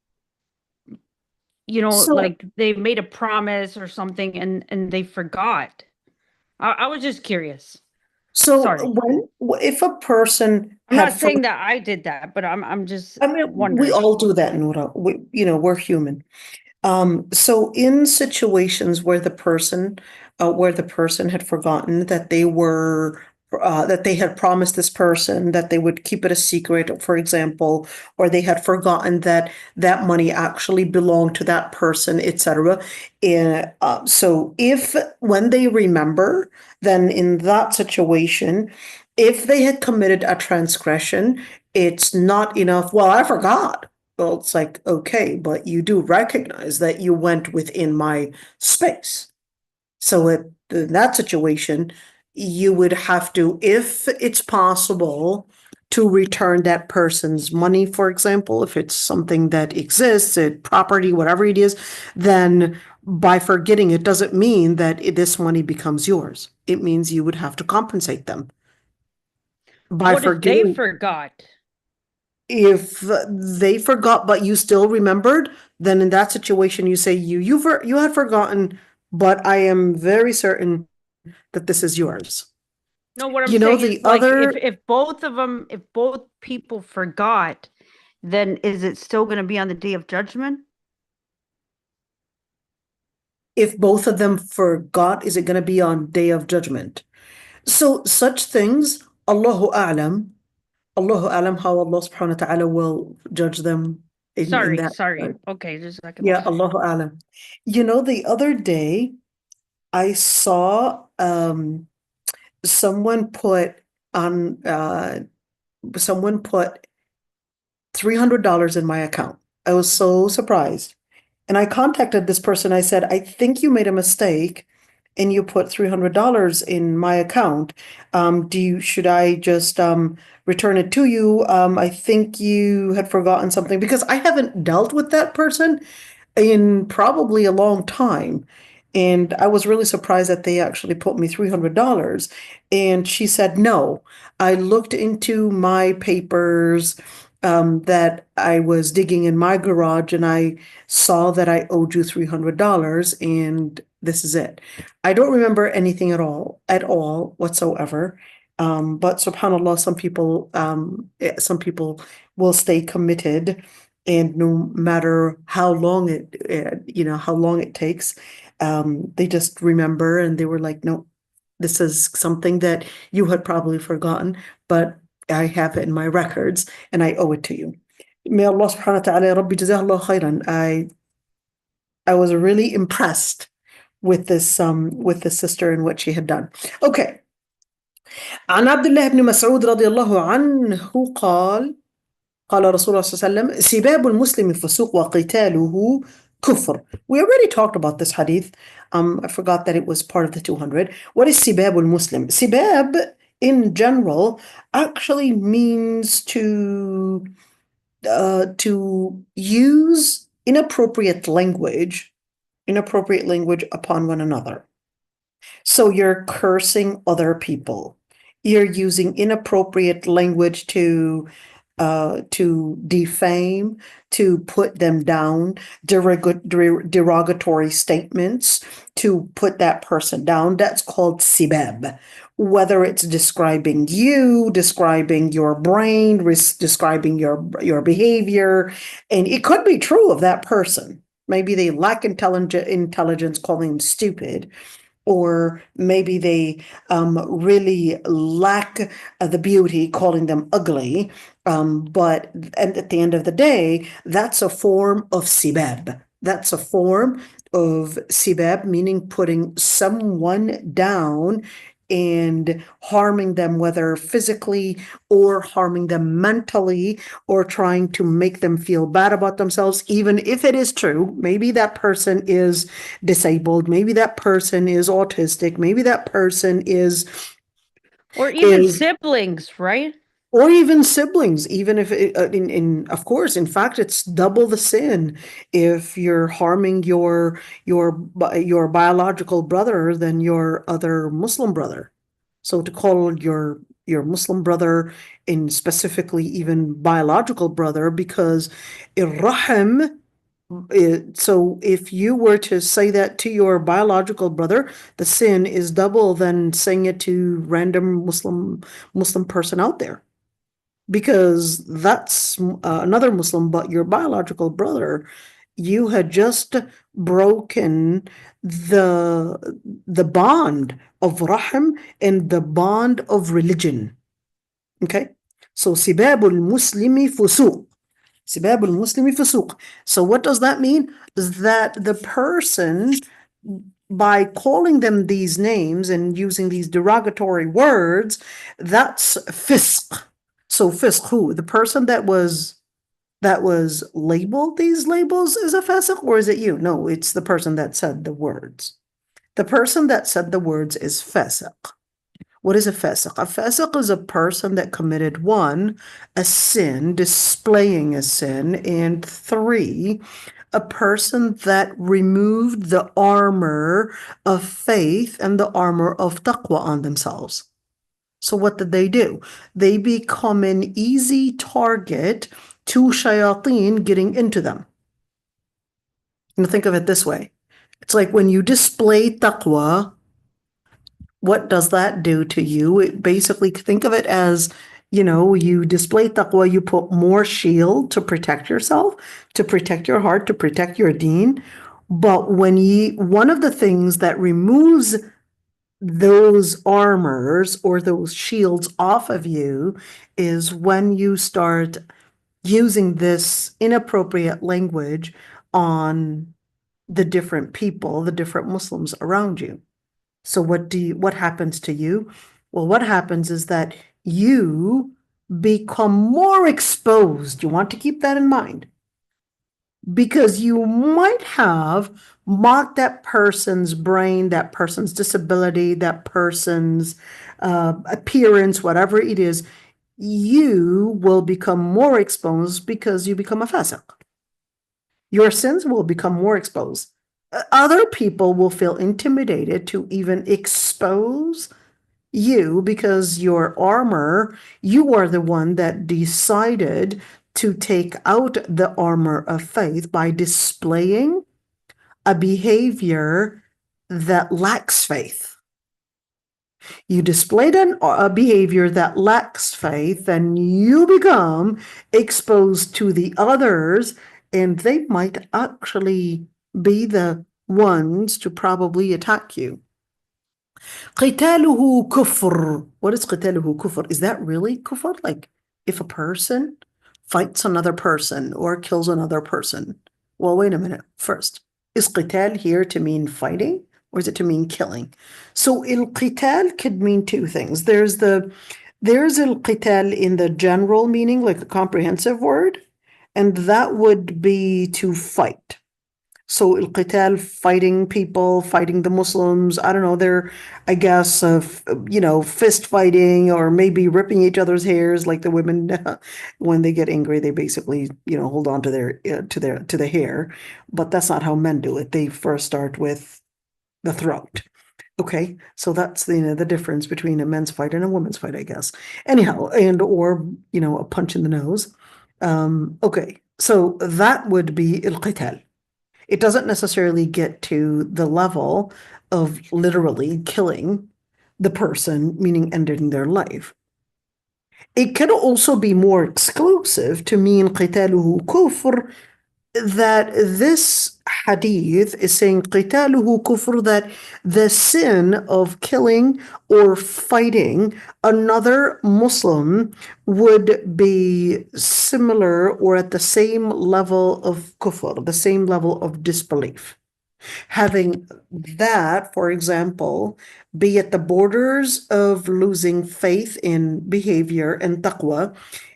So, like they made a promise or something and they forgot. I was just curious. Sorry. if a person I'm had not saying that I did that, but I'm just we wondering. all do that, Noura. We're human. So in situations where the person had forgotten that that they had promised this person that they would keep it a secret, for example, or they had forgotten that that money actually belonged to that person, etc. So if when they remember, then in that situation, if they had committed a transgression, it's not enough. Well, I forgot. Well, it's like, okay, but you do recognize that you went within my space. So in that situation, you would have to, if it's possible, to return that person's money, for example, if it's something that exists, property, whatever it is, then by forgetting it doesn't mean that this money becomes yours. It means you would have to compensate them. By What if they forgot? If they forgot but you still remembered, then in that situation you say you had forgotten, but I am very certain that this is yours. No, what I'm You know, saying the is like other if both of them, if both people forgot, then is it still going to be on the day of judgment? if both of them forgot, is it going to be on day of judgment? So such things, Allahu A'lam, how Allah subhanahu wa ta'ala will judge them in that. Sorry. Okay, just a second. Yeah, Allahu A'lam. You know, the other day I saw someone put $300 in my account. I was so surprised. And I contacted this person. I said, I think you made a mistake and you put $300 in my account. Should I just return it to you? I think you had forgotten something because I haven't dealt with that person in probably a long time. And I was really surprised that they actually put me $300. And she said, no, I looked into my papers that I was digging in my garage and I saw that I owed you $300 and this is it. I don't remember anything at all whatsoever. But subhanAllah, some people will stay committed, and no matter how long it takes, they just remember and they were like, no, this is something that you had probably forgotten, but I have it in my records and I owe it to you. May Allah subhanahu wa ta'ala, Ya Rabbi jazakallah khairan. I was really impressed with this sister and what she had done. Okay. عن عبد الله بن مسعود رضي الله عنه قال رسول الله صلى الله عليه وسلم سباب المسلم فسوق وقتاله كفر. We already talked about this hadith. I forgot that it was part of the 200. What is sibab al-Muslim? Sibab in general actually means to use inappropriate language upon one another. So you're cursing other people. You're using inappropriate language to defame, to put them down, derogatory statements, to put that person down. That's called sibab. Whether it's describing you, describing your brain, describing your behavior, and it could be true of that person. Maybe they lack intelligence, calling them stupid. Or maybe they really lack the beauty, calling them ugly. But at the end of the day, that's a form of sibab. That's a form of sibab, meaning putting someone down and harming them, whether physically or harming them mentally, or trying to make them feel bad about themselves, even if it is true. Maybe that person is disabled, maybe that person is autistic, maybe that person is or even siblings, right? Or even siblings, even if of course, in fact, it's double the sin if you're harming your biological brother than your other Muslim brother. So to call your Muslim brother, in specifically even biological brother, because irrahim. So if you were to say that to your biological brother, the sin is double than saying it to random Muslim person out there. Because that's another Muslim, but your biological brother, you had just broken the bond of rahim and the bond of religion. Okay? So sibabul muslimi fusuq. Sibabul muslimi fusuq. So what does that mean? Is that the person, by calling them these names and using these derogatory words, that's fisq. So fisq, who? The person that was labeled these labels is a fasiq, or is it you? No, it's the person that said the words. The person that said the words is fasiq. What is a fasiq? A fasiq is a person that committed 1, a sin, displaying a sin, and 3, a person that removed the armor of faith and the armor of taqwa on themselves. So what did they do? They become an easy target to shayateen getting into them. And think of it this way. It's like when you display taqwa, what does that do to you? It basically, think of it as, you display taqwa, you put more shield to protect yourself, to protect your heart, to protect your deen. But one of the things that removes those armors or those shields off of you is when you start using this inappropriate language on the different people, the different Muslims around you. So what happens to you? Well, what happens is that you become more exposed. You want to keep that in mind. because you might have mocked that person's brain, that person's disability, that person's appearance, whatever it is, you will become more exposed because you become a fasiq. Your sins will become more exposed. Other people will feel intimidated to even expose you because your armor, you are the one that decided to take out the armor of faith by displaying a behavior that lacks faith. You displayed a behavior that lacks faith, and you become exposed to the others, and they might actually be the ones to probably attack you. قتاله كفر. What is قتاله كفر? Is that really kufr? Like if a person fights another person or kills another person? Well, wait a minute. First, is qital here to mean fighting or is it to mean killing? So al-qital could mean two things. There's al-qital in the general meaning, like a comprehensive word, and that would be to fight. So al-qital, fighting people, fighting the Muslims, I don't know, they're, I guess, fist fighting or maybe ripping each other's hairs, like the women, when they get angry, they basically, hold on to the hair. But that's not how men do it. They first start with the throat. Okay, so that's the difference between a men's fight and a woman's fight, I guess. Anyhow, or a punch in the nose. Okay, so that would be al-qital. It doesn't necessarily get to the level of literally killing the person, meaning ending their life. It can also be more exclusive to mean قتاله كفر, that this hadith is saying قتاله كفر, that the sin of killing or fighting another Muslim would be similar or at the same level of kufr, the same level of disbelief. Having that, for example, be at the borders of losing faith in behavior and taqwa,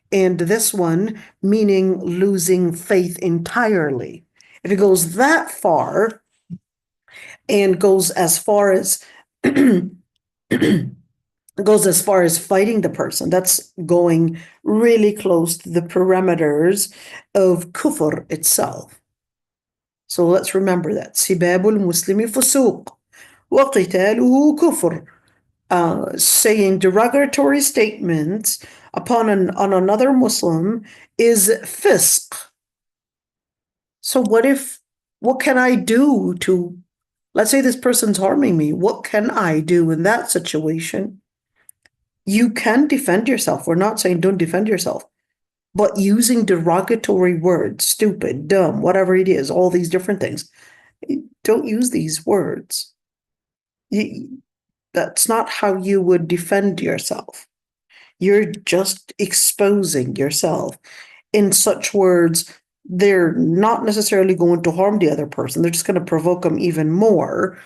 and this one meaning losing faith entirely. If it goes that far and goes as far as fighting the person, that's going really close to the parameters of kufr itself. So let's remember that. سباب المسلم فسوق وقتاله كفر. Saying derogatory statements on another Muslim is fisq. So what can I do to, let's say this person's harming me, what can I do in that situation? You can defend yourself. We're not saying don't defend yourself, but using derogatory words, stupid, dumb, whatever it is, all these different things, don't use these words. That's not how you would defend yourself. You're just exposing yourself. In such words, they're not necessarily going to harm the other person. They're just going to provoke them even more.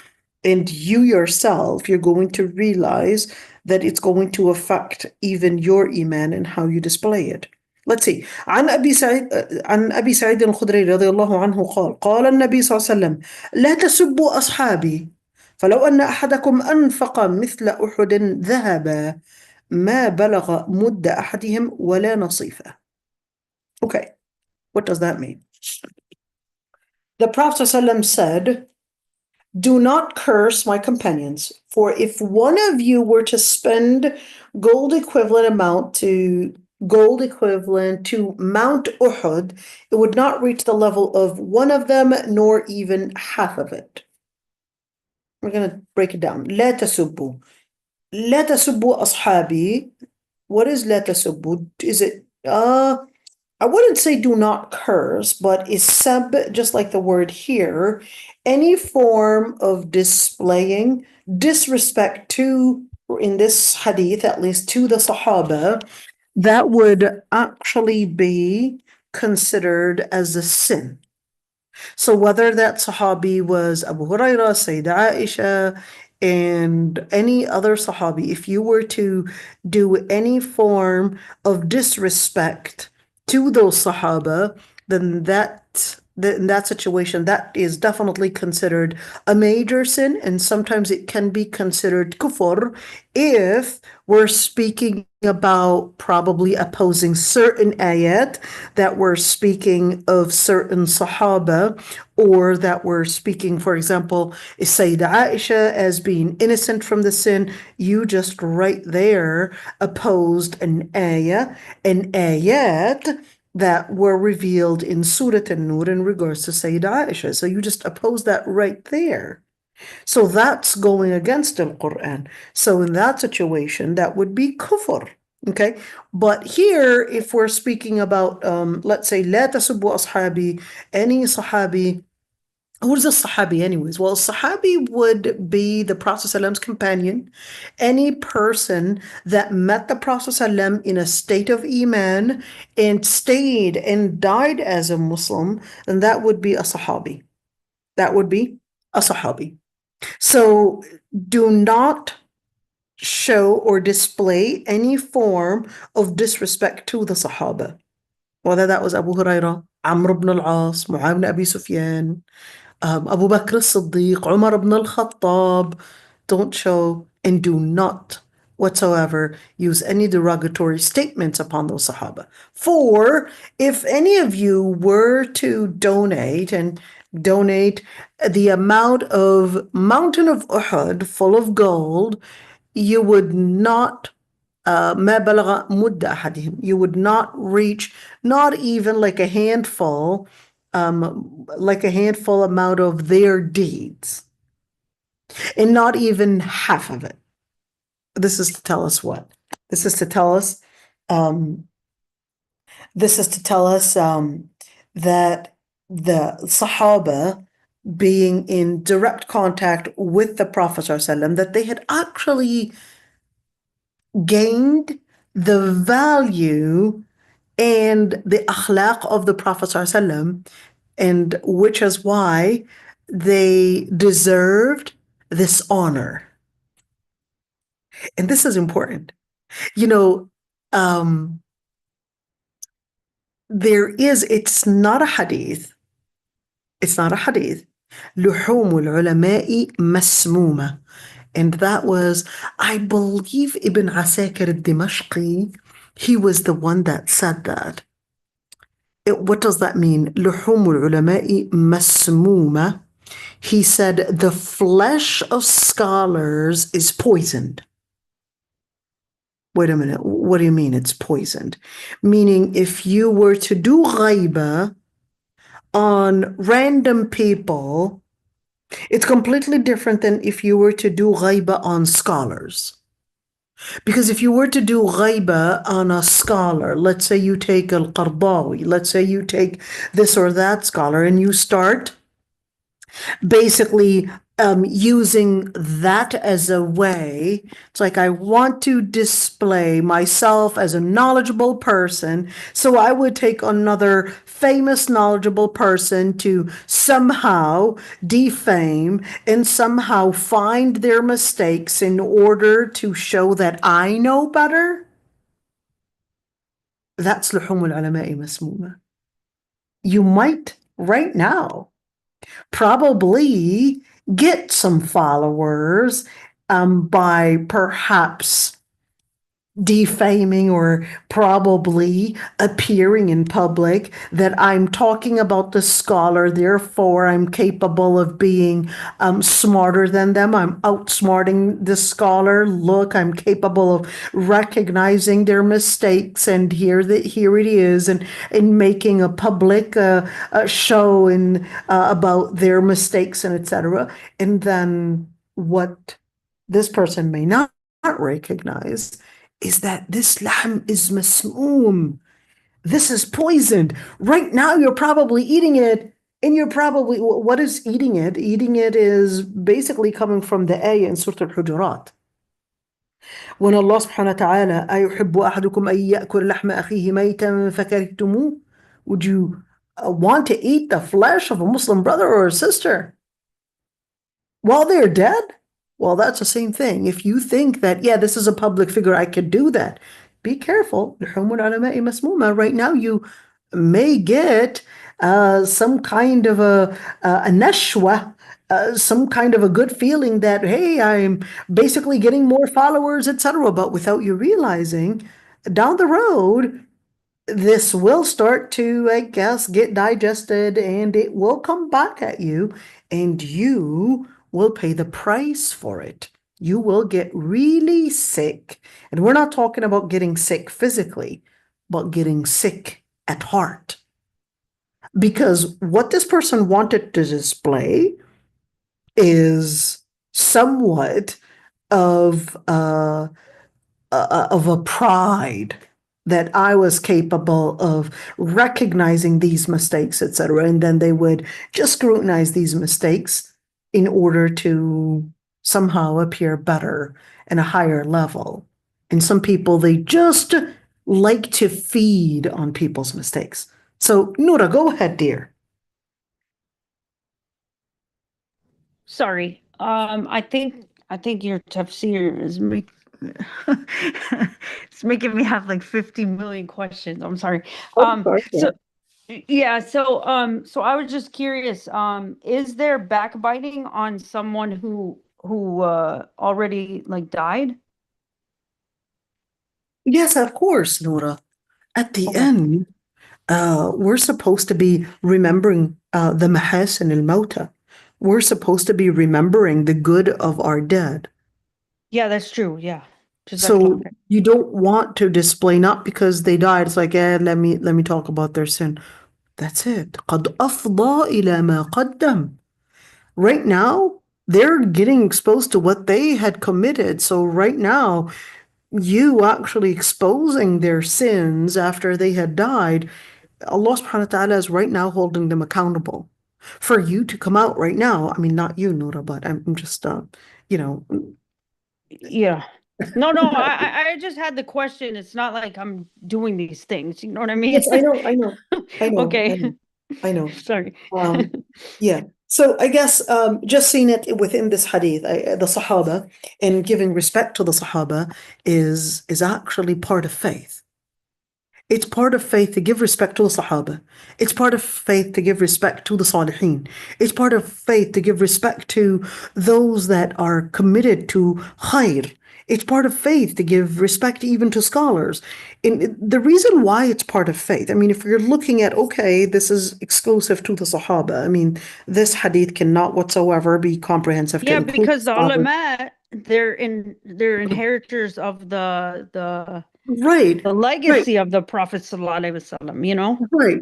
And you yourself, you're going to realize that it's going to affect even your iman and how you display it. Let's see. عن أبي سعيد الخدري رضي الله عنه قال النبي صلى الله عليه وسلم لا تسبوا أصحابي فلو أن أحدكم أنفق مثل أحد ذهبا ما بلغ مد أحدهم ولا نصيفه. Okay, what does that mean? The Prophet ﷺ said, do not curse my companions, for if one of you were to spend gold equivalent to Mount Uhud, it would not reach the level of one of them, nor even half of it. We're going to break it down. لا تسبوا. لا تسبوا أصحابي. What is لا تسبوا? Is it, I wouldn't say do not curse, but is sab, just like the word here, any form of displaying disrespect to, in this hadith, at least to the Sahaba, that would actually be considered as a sin. So whether that Sahabi was Abu Hurairah, Sayyidah Aisha, and any other Sahabi, if you were to do any form of disrespect to those Sahaba, then that in that situation, that is definitely considered a major sin, and sometimes it can be considered kufr if we're speaking about probably opposing certain ayat, that we're speaking of certain sahaba, or that we're speaking, for example, Sayyidah Aisha as being innocent from the sin. You just right there opposed an ayat that were revealed in Surah An-Nur in regards to Sayyidah Aisha. So you just oppose that right there. So that's going against the Quran. So in that situation, that would be kufr. Okay. But here, if we're speaking about, let's say, لا تسبوا أصحابي, any Sahabi. Who is a Sahabi anyways? Well, Sahabi would be the Prophet ﷺ's companion. Any person that met the Prophet ﷺ in a state of Iman and stayed and died as a Muslim, then that would be a Sahabi. That would be a Sahabi. So do not show or display any form of disrespect to the Sahaba. Whether that was Abu Hurairah, Amr ibn al-As, Mu'awiyah ibn Abi Sufyan, Abu Bakr as-Siddiq, Umar ibn al-Khattab. Don't show and do not whatsoever use any derogatory statements upon those Sahaba. For if any of you were to donate the amount of mountain of Uhud full of gold, you would not ما بلغ مد أحدهم. You would not reach not even like a handful amount of their deeds, and not even half of it. This is to tell us what? This is to tell us that the Sahaba, being in direct contact with the Prophet ﷺ, that they had actually gained the value and the akhlaq of the Prophet ﷺ, and which is why they deserved this honor. And this is important. It's not a hadith. It's not a hadith. لحوم العلماء مسمومة. And that was, I believe, Ibn Asakir al-Dimashqi. He was the one that said that. What does that mean? لحوم العلماء مسمومة. He said the flesh of scholars is poisoned. Wait a minute. What do you mean it's poisoned? Meaning if you were to do ghaiba on random people, it's completely different than if you were to do ghaiba on scholars. Because if you were to do ghaiba on a scholar, let's say you take al-Qardawi, let's say you take this or that scholar, and you start basically using that as a way, it's like, I want to display myself as a knowledgeable person, so I would take another famous knowledgeable person to somehow defame and somehow find their mistakes in order to show that I know better. That's لحوم العلماء مسمومة. You might right now probably get some followers by perhaps defaming or probably appearing in public that I'm talking about the scholar, therefore I'm capable of being smarter than them. I'm outsmarting the scholar. Look, I'm capable of recognizing their mistakes, and here it is, and making a public show about their mistakes and etc. And then what this person may not recognize is that this lahm is masmoom. This is poisoned. Right now, you're probably eating it, and you're probably, what is eating it? Eating it is basically coming from the ayah in Surah Al-Hujurat. When Allah subhanahu wa ta'ala, أَيُحِبُّ أَحَدُكُمْ أَن يَأْكُلَ لَحْمَ أَخِيهِ مَيْتًا فَكَرِهْتُمُوهُ? Would you want to eat the flesh of a Muslim brother or a sister while they're dead? Well, that's the same thing. If you think that, yeah, this is a public figure, I could do that, be careful. Right now, you may get some kind of a nashwa, some kind of a good feeling that, hey, I'm basically getting more followers, etc. But without you realizing, down the road, this will start to, I guess, get digested and it will come back at you and you will pay the price for it. You will get really sick. And we're not talking about getting sick physically, but getting sick at heart. Because what this person wanted to display is somewhat of a pride that I was capable of recognizing these mistakes, etc. And then they would just scrutinize these mistakes in order to somehow appear better and a higher level. And some people, they just like to feed on people's mistakes. So, Noura, go ahead, dear. Sorry. I think your tafsir is it's making me have like 50 million questions. I'm sorry. Sorry, So yeah, so I was just curious, is there backbiting on someone who already like died? yes, of course, Noura. At the Okay. end, we're supposed to be remembering the mahasin al-mauta. We're supposed to be remembering the good of our dead. Yeah, that's true. Yeah. So you don't want to display, not because they died, it's like, let me talk about their sin. That's it. قَدْ أَفْضَى إِلَى مَا قَدَّمْ. Right now, they're getting exposed to what they had committed. So right now, you actually exposing their sins after they had died, Allah subhanahu wa ta'ala is right now holding them accountable. For you to come out right now, I mean, not you, Noura, but I'm just, you know. Yeah. No, I just had the question. It's not like I'm doing these things. You know what I mean? Yes, I know. Okay. I know. Sorry. Yeah. So I guess just seeing it within this hadith, the Sahaba, and giving respect to the Sahaba is actually part of faith. It's part of faith to give respect to the Sahaba. It's part of faith to give respect to the Salihin. It's part of faith to give respect to those that are committed to khair. It's part of faith to give respect even to scholars. And the reason why it's part of faith, I mean, if you're looking at, okay, this is exclusive to the Sahaba, I mean, this hadith cannot whatsoever be comprehensive to Yeah, include because the scholars. ulama, they're inheritors of the Right. legacy of the Prophet sallallahu alaihi wasallam, you know?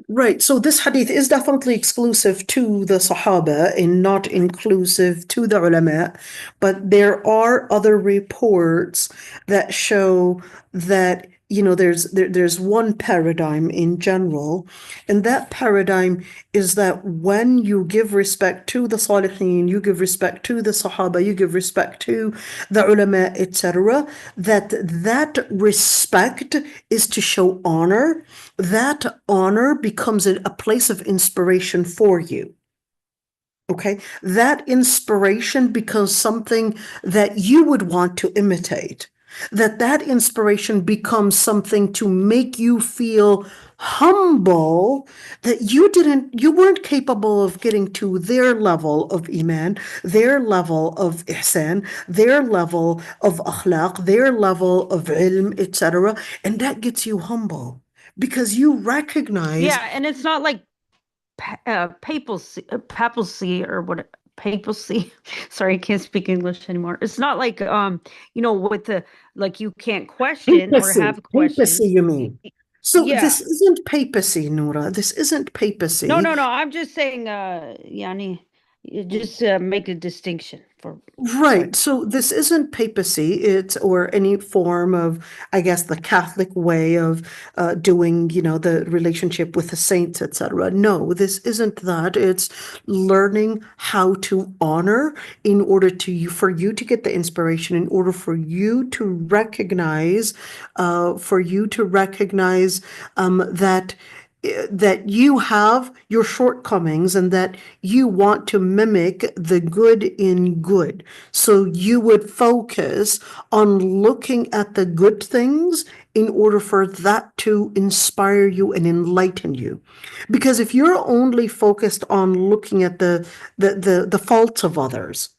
Right. So this hadith is definitely exclusive to the Sahaba and not inclusive to the ulama, but there are other reports that show that, there's one paradigm in general, and that paradigm is that when you give respect to the Salihin, you give respect to the Sahaba, you give respect to the ulama, etc., that respect is to show honor. That honor becomes a place of inspiration for you. Okay, that inspiration becomes something that you would want to imitate. That inspiration becomes something to make you feel humble, that you weren't capable of getting to their level of iman, their level of ihsan, their level of akhlaq, their level of ilm, etc. And that gets you humble because you recognize. Yeah, and it's not like papacy or what papacy. Sorry, I can't speak English anymore. It's not like with the like you can't question or have questions. Papacy, you mean? So Yeah. this isn't papacy, Noura. This isn't papacy. No. I'm just saying, Yani, you just make a distinction for. Right. So this isn't papacy, or any form of, I guess, the Catholic way of doing, the relationship with the saints, etc. No, this isn't that. It's learning how to honor in order for you to get the inspiration, in order for you to recognize, that you have your shortcomings and that you want to mimic the good in good. So you would focus on looking at the good things in order for that to inspire you and enlighten you. Because if you're only focused on looking at the faults of others,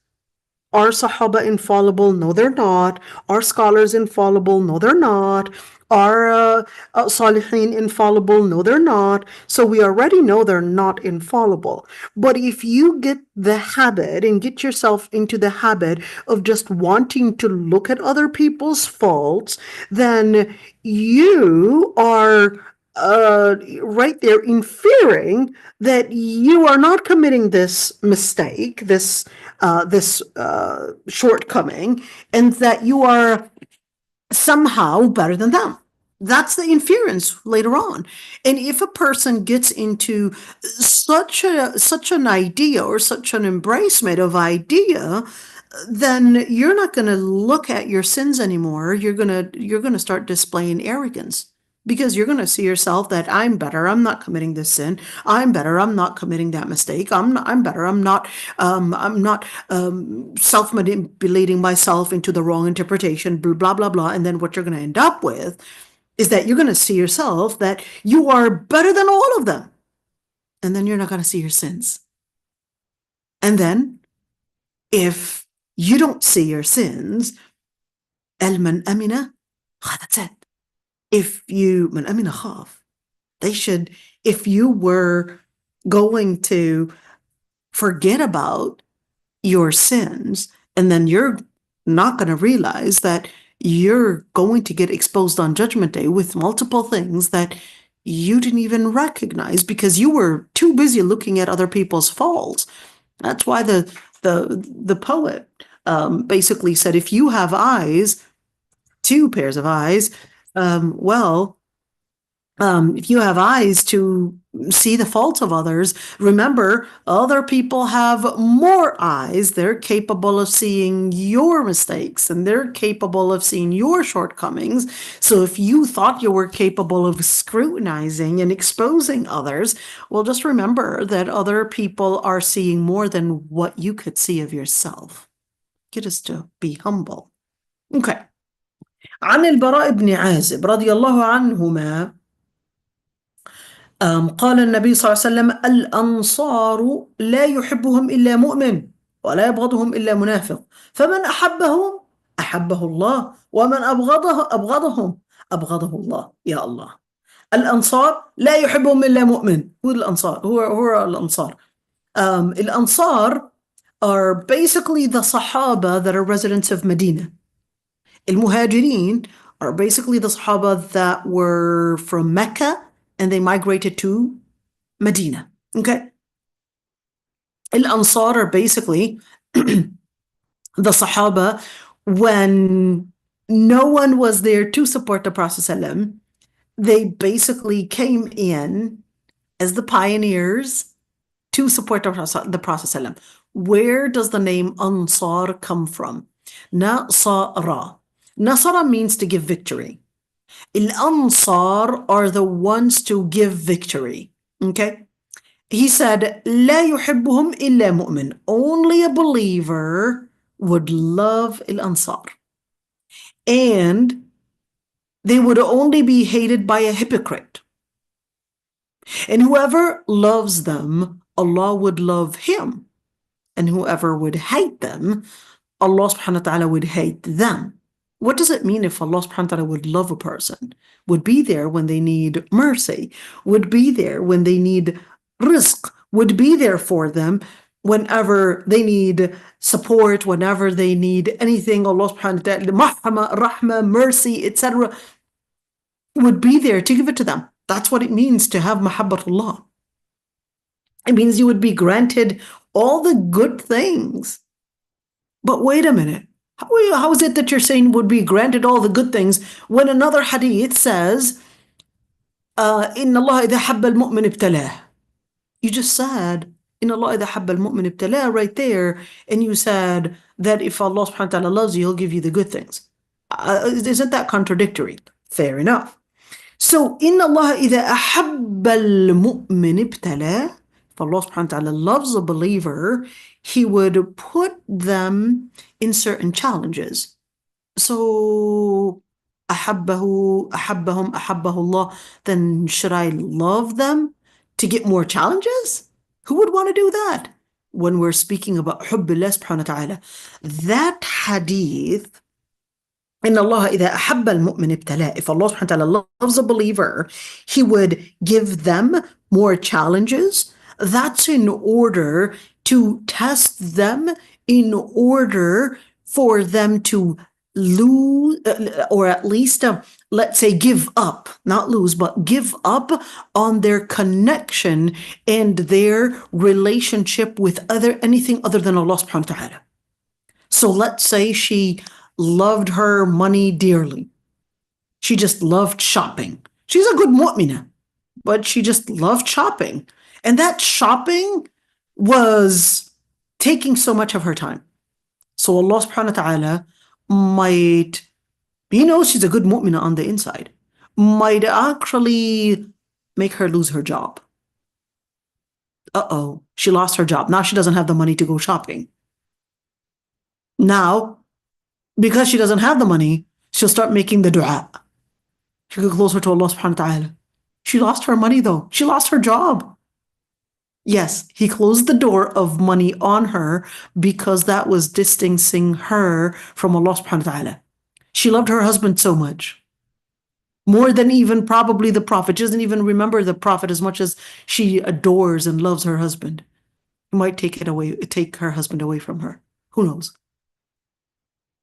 are Sahaba infallible? No, they're not. Are scholars infallible? No, they're not. Are Salihin infallible? No, they're not. So we already know they're not infallible. But if you get the habit and get yourself into the habit of just wanting to look at other people's faults, then you are right there inferring that you are not committing this mistake, this shortcoming, and that you are somehow better than them. That's the inference later on. And if a person gets into such an idea or such an embracement of idea, then you're not going to look at your sins anymore. You're going to start displaying arrogance. Because you're going to see yourself that I'm better. I'm not committing this sin. I'm better. I'm not committing that mistake. I'm better. I'm not self-manipulating myself into the wrong interpretation, blah, blah, blah. And then what you're going to end up with is that you're going to see yourself that you are better than all of them. And then you're not going to see your sins. And then if you don't see your sins, man amina, that's it. If you, man amina khaf, if you were going to forget about your sins, and then you're not going to realize that you're going to get exposed on Judgment Day with multiple things that you didn't even recognize because you were too busy looking at other people's faults. That's why the poet basically said, if you have eyes, 2 pairs of eyes, if you have eyes to see the faults of others, remember, other people have more eyes. They're capable of seeing your mistakes and they're capable of seeing your shortcomings. So if you thought you were capable of scrutinizing and exposing others, well, just remember that other people are seeing more than what you could see of yourself. Get us to be humble. Okay. عن البراء بن عازب رضي الله عنهما قال النبي صلى الله عليه وسلم: الأنصار لا يحبهم إلا مؤمن ولا يبغضهم إلا منافق، فمن أحبهم أحبه الله ومن أبغضهم أبغضه الله. يا الله. الأنصار لا يحبهم إلا مؤمن. هو الأنصار هو الأنصار. الأنصار are basically the Sahaba that are residents of Medina. Al-Muhajirin are basically the Sahaba that were from Mecca and they migrated to Medina. Okay? Al-Ansar are basically the Sahaba when no one was there to support the Prophet ﷺ. They basically came in as the pioneers to support the Prophet ﷺ. Where does the name Ansar come from? Nasara. Nasara means to give victory. Al-Ansar are the ones to give victory. Okay? He said, لا يحبهم إلا مؤمن. Only a believer would love Al-Ansar. And they would only be hated by a hypocrite. And whoever loves them, Allah would love him. And whoever would hate them, Allah subhanahu wa ta'ala would hate them. What does it mean if Allah subhanahu wa ta'ala would love a person? Would be there when they need mercy, would be there when they need rizq, would be there for them whenever they need support, whenever they need anything, Allah subhanahu wa ta'ala, mahama, rahma, mercy, etc., would be there to give it to them. That's what it means to have mahabbatullah. It means you would be granted all the good things. But wait a minute. How is it that you're saying would be granted all the good things when another hadith says, إِنَّ اللَّهَ إِذَا حَبَّ الْمُؤْمِنِ ابْتَلَاهُ. You just said, إِنَّ اللَّهَ إِذَا حَبَّ الْمُؤْمِنِ ابْتَلَاهُ right there, and you said that if Allah subhanahu wa ta'ala loves you, He'll give you the good things. Isn't that contradictory? Fair enough. So, إِنَّ اللَّهَ إِذَا أَحَبَّ الْمُؤْمِنِ ابْتَلَاهُ. If Allah subhanahu wa ta'ala loves a believer, He would put them in certain challenges. So أحبهم أحبه الله, then should I love them to get more challenges? Who would want to do that? When we're speaking about حب الله سبحانه وتعالى, that hadith, إن الله إذا أحب المؤمن ابتلاه, if Allah subhanahu wa ta'ala loves a believer, He would give them more challenges. That's in order to test them, in order for them to lose, or at least, let's say, give up, not lose, but give up on their connection and their relationship with anything other than Allah subhanahu wa ta'ala. So let's say she loved her money dearly. She just loved shopping. She's a good mu'minah, but she just loved shopping. And that shopping was taking so much of her time. So Allah subhanahu wa ta'ala might, she's a good mu'minah on the inside, might actually make her lose her job. She lost her job. Now she doesn't have the money to go shopping. Now, because she doesn't have the money, she'll start making the dua. She'll get closer to Allah subhanahu wa ta'ala. She lost her money though. She lost her job. Yes, He closed the door of money on her because that was distancing her from Allah subhanahu wa ta'ala. She loved her husband so much. More than even probably the Prophet. She doesn't even remember the Prophet as much as she adores and loves her husband. He might take her husband away from her. Who knows?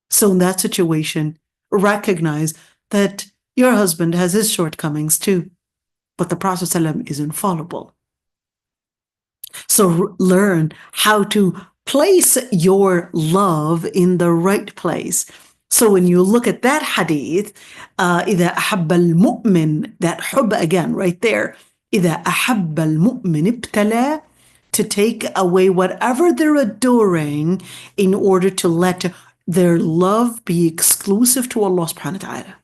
So in that situation, recognize that your husband has his shortcomings too, but the Prophet ﷺ is infallible. So learn how to place your love in the right place. So when you look at that hadith, إذا أحب المؤمن, that حب again right there, إذا أحب المؤمن ابتلى, to take away whatever they're adoring in order to let their love be exclusive to Allah subhanahu wa ta'ala.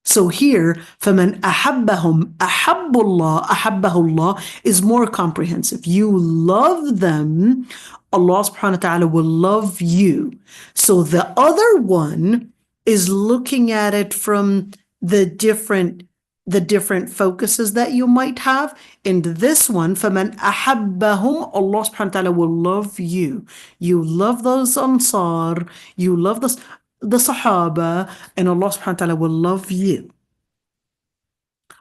So here, فَمَنْ أَحَبَّهُمْ أَحَبُّ اللَّهِ أَحَبَّهُ اللَّهِ is more comprehensive. You love them, Allah subhanahu wa ta'ala will love you. So the other one is looking at it from the different focuses that you might have. And this one, فَمَنْ أَحَبَّهُمْ, Allah subhanahu wa ta'ala will love you. You love those Ansar, you love the Sahaba, and Allah subhanahu wa ta'ala will love you.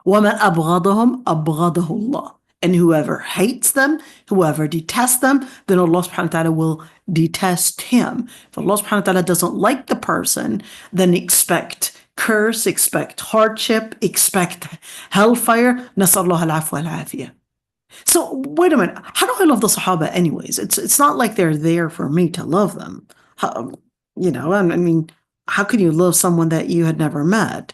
وَمَنْ أَبْغَضَهُمْ أَبْغَضَهُ اللَّهِ. And whoever hates them, whoever detests them, then Allah subhanahu wa ta'ala will detest him. If Allah subhanahu wa ta'ala doesn't like the person, then expect curse, expect hardship, expect hellfire. نسأل الله العفو والعافية. So wait a minute, how do I love the Sahaba anyways? It's not like they're there for me to love them. I mean, how can you love someone that you had never met?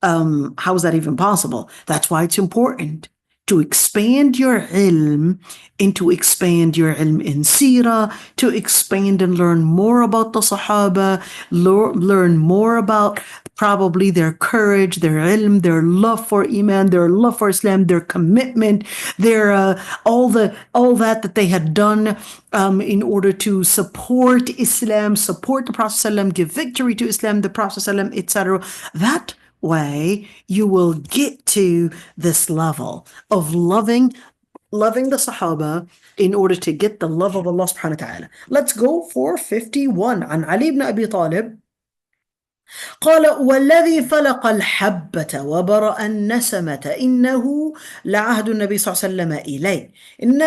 How is that even possible? That's why it's important to expand your ilm and to expand your ilm in seerah, to expand and learn more about the Sahaba, learn more about probably their courage, their ilm, their love for Iman, their love for Islam, their commitment, their all that they had done in order to support Islam, support the Prophet ﷺ, give victory to Islam, the Prophet ﷺ, etc. That way you will get to this level of loving the Sahaba in order to get the love of Allah subhanahu wa ta'ala. Let's go for 51. عن علي بن أبي طالب قال والذي فلق الحبة وبرأ النسمة إنه لعهد النبي صلى الله عليه وسلم إلي إن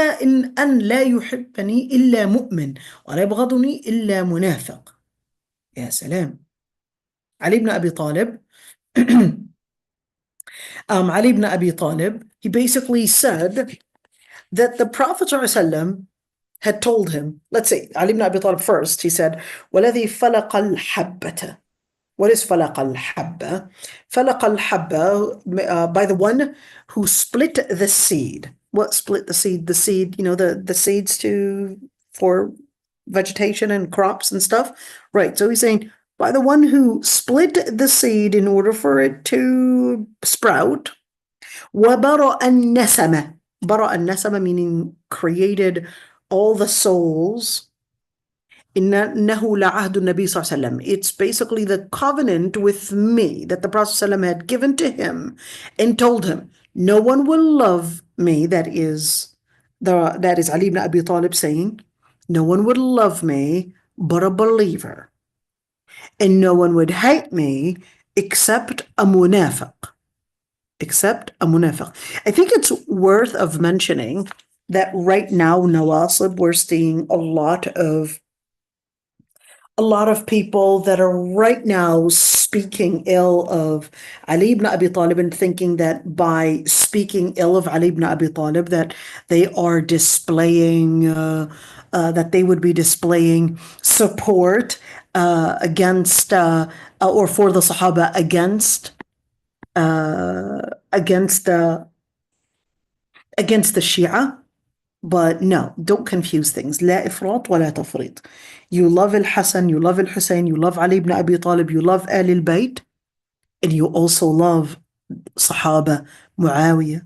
أن لا يحبني إلا مؤمن ولا يبغضني إلا منافق. يا سلام. علي بن أبي طالب Ali ibn Abi Talib, he basically said that the Prophet ﷺ had told him, let's say, Ali ibn Abi Talib first, he said, وَالَذِي فَلَقَ الْحَبَّةَ. What is فَلَقَ الْحَبَّةَ? فَلَقَ الْحَبَّةَ, by the one who split the seed. What split the seed? The seed, the seeds for vegetation and crops and stuff. Right, so he's saying, by the one who split the seed in order for it to sprout. وَبَرَأَ النَّسَمَ. بَرَأَ النَّسَمَ meaning created all the souls إنه لعهد النبي صلى الله عليه وسلم. It's basically the covenant with me that the Prophet صلى الله عليه وسلم had given to him and told him, no one will love me. That is Ali ibn Abi Talib saying, no one would love me but a believer. And no one would hate me except a munafiq. Except a munafiq. I think it's worth of mentioning that right now, Nawasib, we're seeing a lot of people that are right now speaking ill of Ali ibn Abi Talib and thinking that by speaking ill of Ali ibn Abi Talib that they are displaying, that they would be displaying support against or for the Sahaba against the Shia. But no, don't confuse things. لا إفراط ولا تفريط. You love al-Hasan, you love al-Hussein, you love Ali ibn Abi Talib, you love Ahl al-Bayt, and you also love Sahaba, Muawiyah.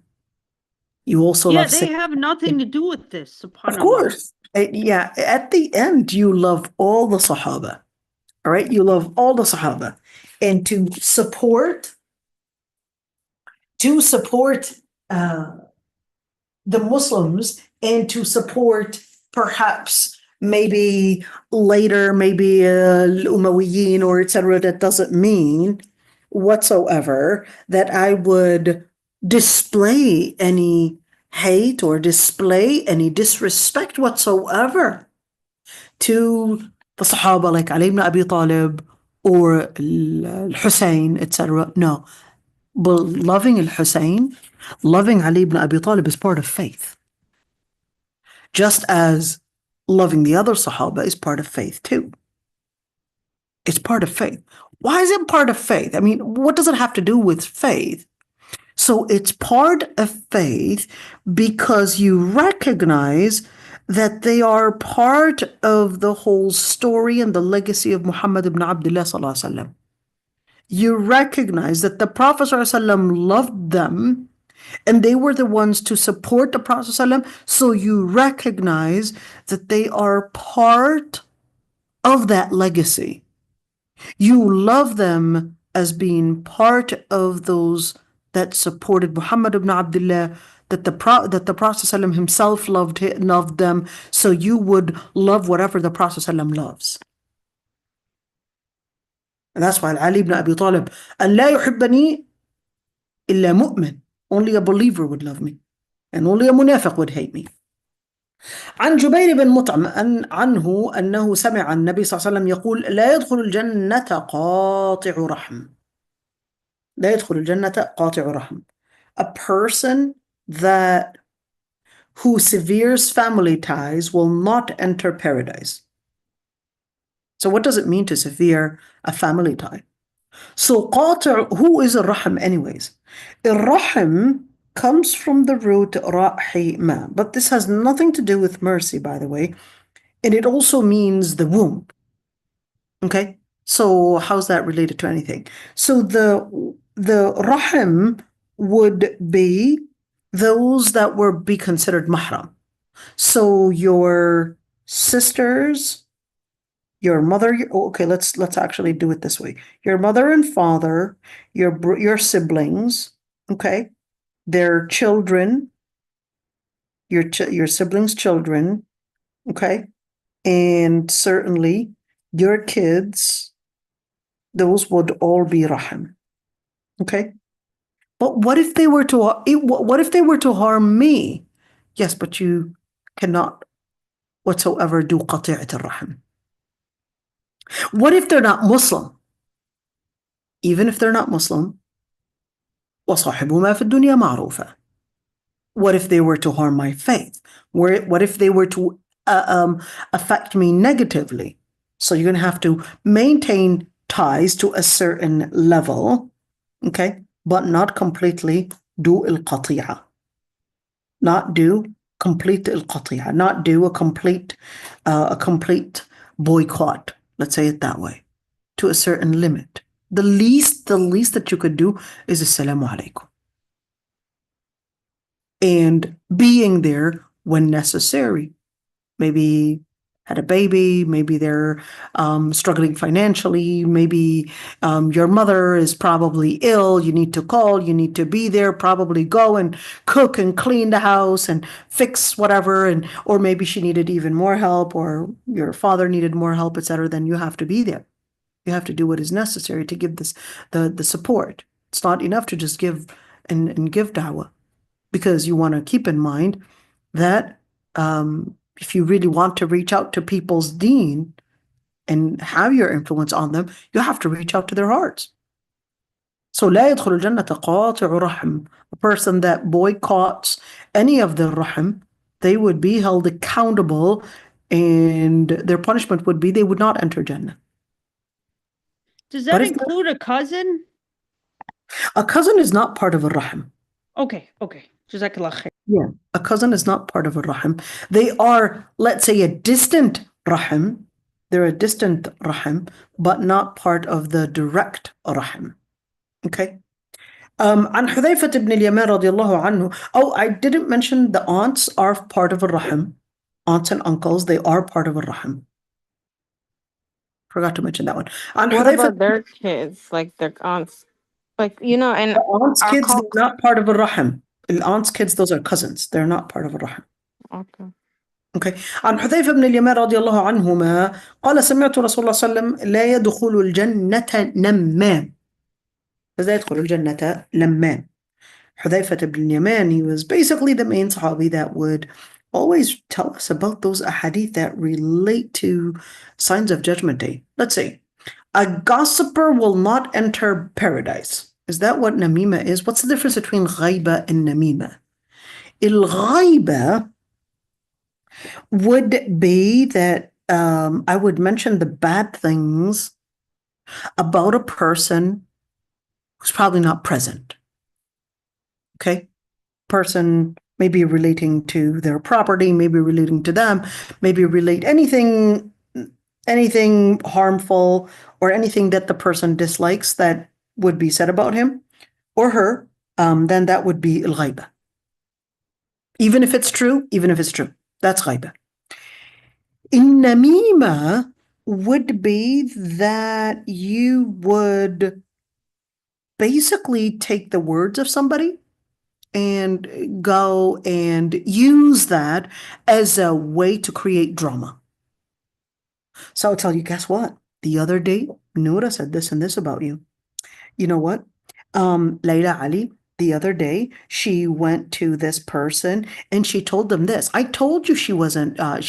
You also love they have nothing to do with this, subhanAllah. Of course. Yeah, at the end, you love all the Sahaba. All right? You love all the Sahaba. And to support the Muslims and to support perhaps maybe later, maybe Umayyin or etc. That doesn't mean whatsoever that I would display any hate or display any disrespect whatsoever to the Sahaba like Ali ibn Abi Talib or al-Hussein, etc. No. But loving al-Hussein, loving Ali ibn Abi Talib is part of faith. Just as loving the other Sahaba is part of faith too. It's part of faith. Why is it part of faith? I mean, what does it have to do with faith? So it's part of faith because you recognize that they are part of the whole story and the legacy of Muhammad ibn Abdullah sallallahu alaihi wasallam. You recognize that the Prophet ﷺ loved them and they were the ones to support the Prophet ﷺ, so you recognize that they are part of that legacy. You love them as being part of those that supported Muhammad ibn Abdullah, that the Prophet ﷺ himself loved them, so you would love whatever the Prophet ﷺ loves. And that's why Ali ibn Abi Talib, أَنْ لَا يُحِبَّنِي إِلَّا مُؤْمِنٌ. Only a believer would love me. And only a munafiq would hate me. عن جبير بن مطعم عنه أنه سمع النبي صلى الله عليه وسلم يقول لا يدخل الجنة قاطع رحم. لا يدخل الجنة قاطع رحم. A person who severs family ties will not enter paradise. So what does it mean to sever a family tie? So قاطع, who is الرحم anyways? الرحم comes from the root رحمة, but this has nothing to do with mercy, by the way. And it also means the womb. Okay? So how's that related to anything? So the rahim would be those that would be considered mahram. So your sisters, your mother, okay, let's actually do it this way. Your mother and father, your siblings, okay, their children, your siblings' children, okay, and certainly your kids, those would all be rahim, okay. But what if they were to harm me? Yes, but you cannot whatsoever do qati'at al-rahim. What if they're not Muslim? Even if they're not Muslim, وَصَاحِبُهُمَا فِي الدُّنْيَا مَعْرُوفًا. What if they were to harm my faith? What if they were to affect me negatively? So you're going to have to maintain ties to a certain level, okay, but not completely do al-qati'ah. Not do complete al-qati'ah. Not do a complete boycott. Let's say it that way, to a certain limit. The least that you could do is assalamu alaikum. And being there when necessary. Maybe had a baby, maybe they're struggling financially, maybe your mother is probably ill, you need to call, you need to be there, probably go and cook and clean the house and fix whatever, or maybe she needed even more help, or your father needed more help, etc. Then you have to be there. You have to do what is necessary to give this the support. It's not enough to just give and give da'wah, because you want to keep in mind that if you really want to reach out to people's deen and have your influence on them, you have to reach out to their hearts. So لا يدخل الجنة قاطع رحم. A person that boycotts any of the rahim, they would be held accountable, and their punishment would be they would not enter Jannah. Does that include a cousin? A cousin is not part of a rahim. Okay. Jazakallah khair. Yeah, a cousin is not part of a rahim. They are, let's say, a distant rahim. They're a distant rahim, but not part of the direct rahim. Okay. عن حذيفة بن اليمان رضي الله عنه. Oh, I didn't mention the aunts are part of a rahim. Aunts and uncles, they are part of a rahim. Forgot to mention that one. What about their kids, like their aunts? Like, and the aunts' kids, they're not part of a rahim. The aunts' kids, those are cousins. They're not part of a rahim. Okay. عن حذيفة بن اليمان رضي الله عنهما قال سمعت رسول الله صلى الله عليه وسلم لا يدخل الجنة نمام. لا يدخل الجنة لمام. حذيفة بن اليمان, he was basically the main Sahabi that would always tell us about those ahadith that relate to signs of Judgment Day. Let's say, a gossiper will not enter paradise. Is that what namima is? What's the difference between ghaiba and namima? Il-ghaiba would be that I would mention the bad things about a person who's probably not present. Okay? Person maybe relating to their property, maybe relating to them, maybe relate anything harmful or anything that the person dislikes that would be said about him or her, then that would be al-ghaiba. Even if it's true, that's ghaiba. In-namima would be that you would basically take the words of somebody and go and use that as a way to create drama. So I'll tell you, guess what? The other day, Noura said this and this about you. You know what? Layla Ali, the other day, she went to this person and she told them this. I told you she wasn't a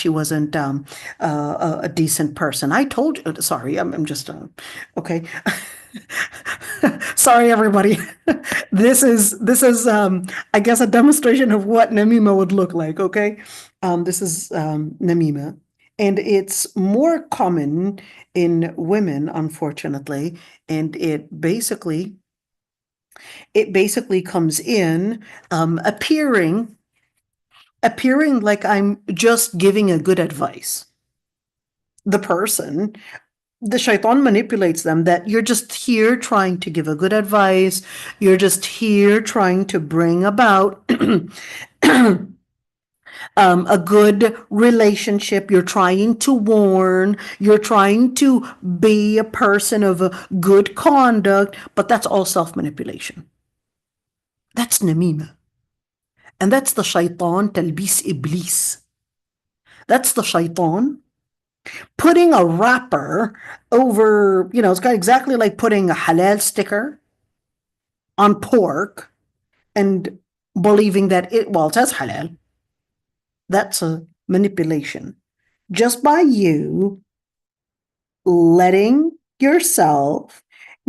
decent person. I told you, sorry, I'm just, okay. Sorry, everybody. This is I guess a demonstration of what namima would look like. Okay, this is namima, and it's more common in women, unfortunately, and it basically comes in appearing like I'm just giving a good advice. The shaitan manipulates them that you're just here trying to give a good advice. You're just here trying to bring about a good relationship. You're trying to warn. You're trying to be a person of a good conduct. But that's all self-manipulation. That's namima. And that's the shaitan talbis iblis. That's the shaitan putting a wrapper over, it's kind of exactly like putting a halal sticker on pork and believing that it says halal. That's a manipulation. Just by you letting yourself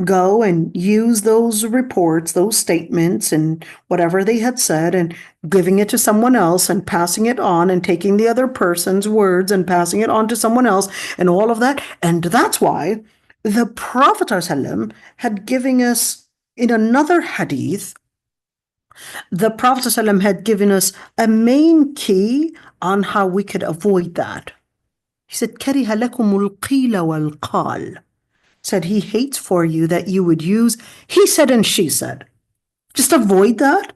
go and use those reports, those statements, and whatever they had said, and giving it to someone else and passing it on and taking the other person's words and passing it on to someone else and all of that. And that's why the Prophet ﷺ had given us, in another hadith, the Prophet ﷺ had given us a main key on how we could avoid that. He said, كَرِهَ لَكُمُ الْقِيلَ وَالْقَالَ. Said he hates for you that you would use he said and she said. Just avoid that,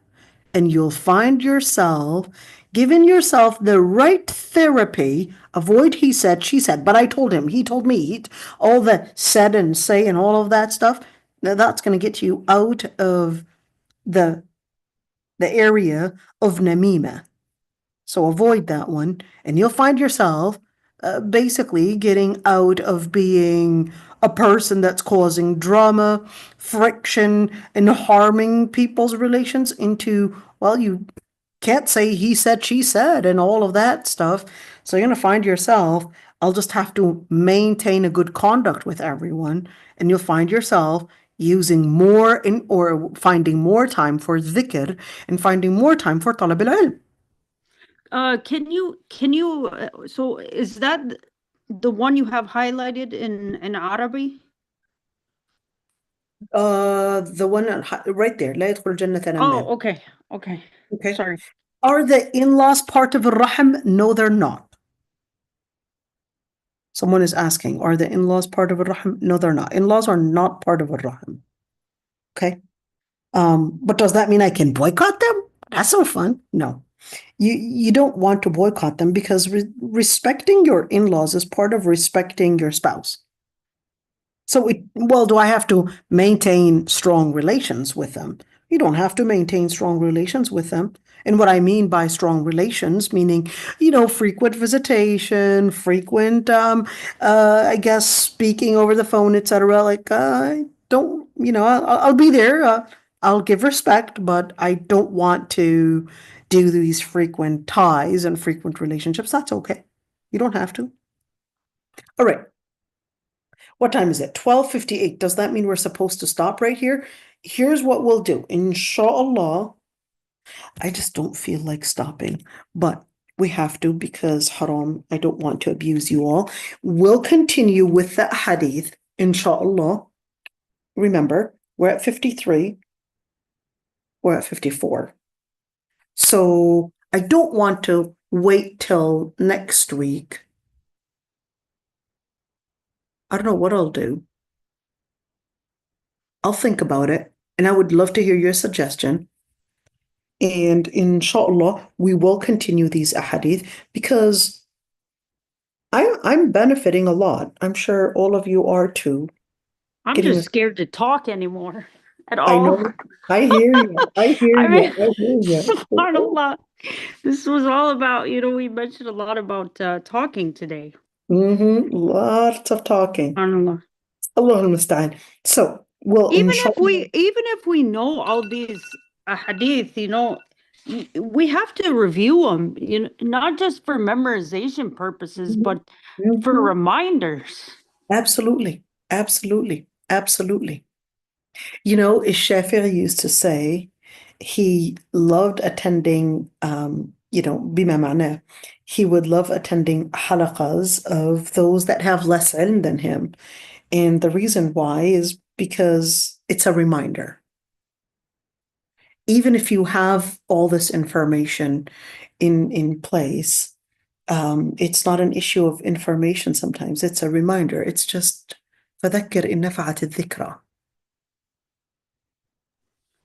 and you'll find yourself giving yourself the right therapy. Avoid he said, she said, but I told him, he told me, all the said and say and all of that stuff. Now that's going to get you out of the area of namima. So avoid that one, and you'll find yourself basically getting out of being a person that's causing drama, friction, and harming people's relations into, well, you can't say he said, she said, and all of that stuff. So you're going to find yourself, I'll just have to maintain a good conduct with everyone, and you'll find yourself using more in, or finding more time for dhikr and finding more time for talab al-ilm. So is that the one you have highlighted in Arabic? The one right there. لا يدخل الجنة نمام. Oh, okay. Okay. Okay. Sorry. Are the in-laws part of al-Rahm? No, they're not. Someone is asking, are the in-laws part of al-Rahm? No, they're not. In-laws are not part of al-Rahm. Okay. But does that mean I can boycott them? That's so fun. No. You don't want to boycott them because respecting your in-laws is part of respecting your spouse. So, well, do I have to maintain strong relations with them? You don't have to maintain strong relations with them. And what I mean by strong relations, meaning, frequent visitation, frequent, I guess, speaking over the phone, etc. Like, don't, I'll be there. I'll give respect, but I don't want to do these frequent ties and frequent relationships. That's okay. You don't have to. All right. What time is it? 12:58. Does that mean we're supposed to stop right here? Here's what we'll do. Inshallah, I just don't feel like stopping, but we have to because haram, I don't want to abuse you all. We'll continue with the hadith, inshallah. Remember, we're at 53. We're at 54. So I don't want to wait till next week. I don't know what I'll do. I'll think about it, and I would love to hear your suggestion. And inshallah, we will continue these ahadith because I'm benefiting a lot. I'm sure all of you are too. I'm just scared to talk anymore at all. I know. I hear you. I hear I you. mean, I hear you. subhanallah. This was all about, we mentioned a lot about talking today. Lots of talking. Subhanallah. Allahul Musta'an. So, well, Even if we know all these hadith, we have to review them, not just for memorization purposes, but for reminders. Absolutely. Absolutely. Absolutely. Shafi'i used to say he loved attending, bima ma'na, he would love attending halaqas of those that have less ilm than him. And the reason why is because it's a reminder. Even if you have all this information in place, it's not an issue of information sometimes. It's a reminder. It's just فذكر إن نفعت الذكرى.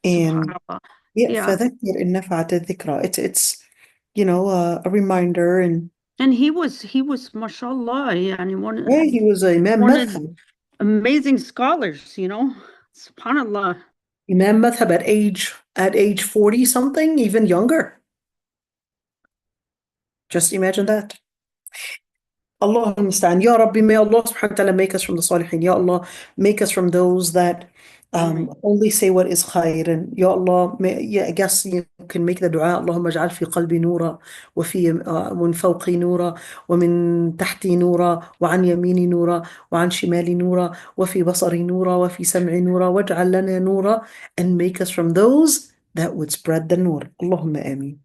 And فذكر إن نفعت الذكرى. It's a reminder. And he was mashallah, he was a Imam Madhab. Amazing scholars, subhanallah. Imam Madhab at age 40 something, even younger. Just imagine that. Allah understand. Ya Rabbi, may Allah subhanahu wa ta'ala make us from the salihin. Ya Allah, make us from those that only say what is khair. And Ya Allah, I guess you can make the dua. Allahumma ij'al fi qalbi nura, wa fi min fawqi nura, wa min tahti nura, wa an yamini nura, wa an shimali nura, wa fi basari nura, wa fi sam'i nura, waj'al lana nura, and make us from those that would spread the nur. Allahumma ameen.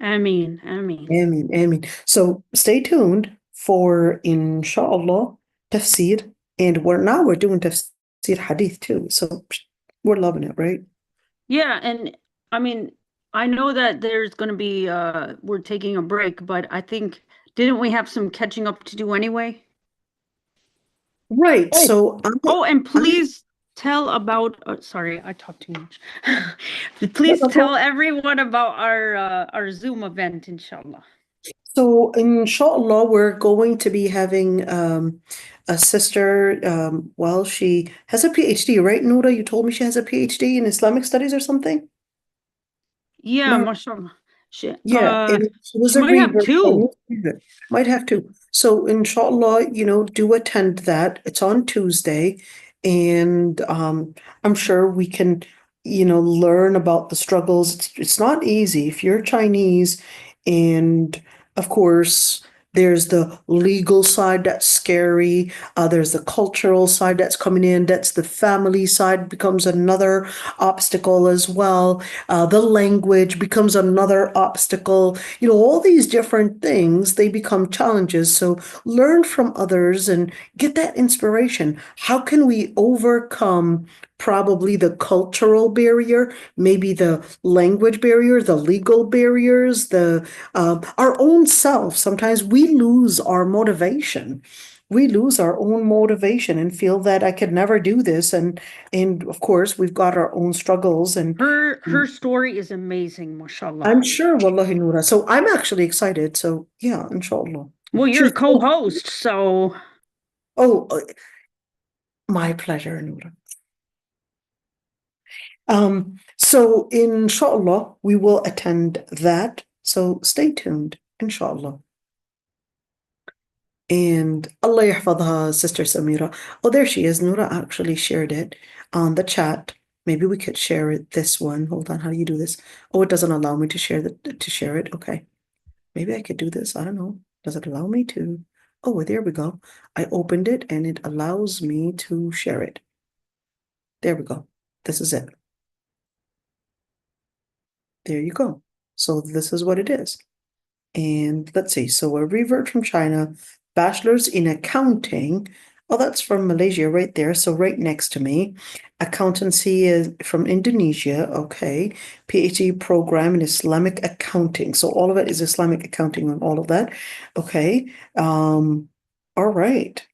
Ameen, ameen. Ameen, ameen. So stay tuned for, inshallah, tafsir. And we're doing tafsir hadith too. So we're loving it, right? Yeah, and I know that there's going to be, we're taking a break, but I think, didn't we have some catching up to do anyway? Right. So, and please tell about, sorry, I talked too much. Please tell everyone about our Zoom event, inshallah. So, inshallah, we're going to be having a sister. Well, she has a PhD, right, Noura? You told me she has a PhD in Islamic studies or something? Yeah, No. mashallah. Yeah, and she was She a might have reader. two. Might have to. So, inshallah, do attend that. It's on Tuesday, and I'm sure we can, learn about the struggles. It's not easy if you're Chinese, and of course, there's the legal side that's scary. There's the cultural side that's coming in. That's the family side becomes another obstacle as well. The language becomes another obstacle. All these different things, they become challenges. So learn from others and get that inspiration. How can we overcome probably the cultural barrier, maybe the language barrier, the legal barriers, our own self? Sometimes we lose our motivation. We lose our own motivation and feel that I could never do this. And of course, we've got our own struggles. And Her story is amazing, mashallah. I'm sure, Wallahi Noura. So I'm actually excited. So yeah, inshallah. Well, you're a co-host, so. Oh, my pleasure, Noura. So inshallah, we will attend that. So stay tuned, inshallah. And Allah yahfadha, Sister Samira. Oh, there she is. Noura actually shared it on the chat. Maybe we could share it, this one. Hold on, how do you do this? Oh, it doesn't allow me to share it. Okay. Maybe I could do this. I don't know. Does it allow me to? Oh, there we go. I opened it and it allows me to share it. There we go. This is it. There you go. So this is what it is. And let's see. So a revert from China, bachelor's in accounting. Oh, that's from Malaysia right there. So right next to me. Accountancy is from Indonesia. Okay. PhD program in Islamic accounting. So all of it is Islamic accounting and all of that. Okay. All right.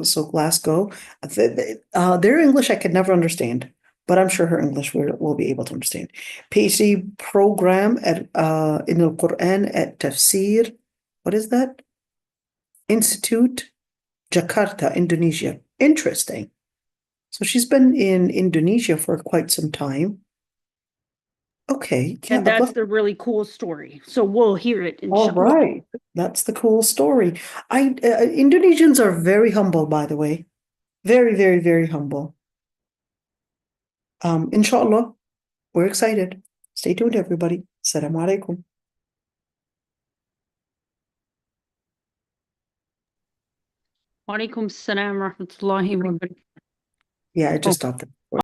So Glasgow. Their English I could never understand, but I'm sure her English will be able to understand. PhD program at in Al-Quran at Tafsir. What is that? Institute, Jakarta, Indonesia. Interesting. So she's been in Indonesia for quite some time. Okay. Yeah, And that's the really cool story. So we'll hear it, all inshallah. right. That's the cool story. Indonesians are very humble, by the way. Very, very, very humble. Inshallah, we're excited. Stay tuned, everybody. Assalamu alaikum. Wa alaikum salam wa rahmatullahi wa barakatuh. Yeah, I just stopped it.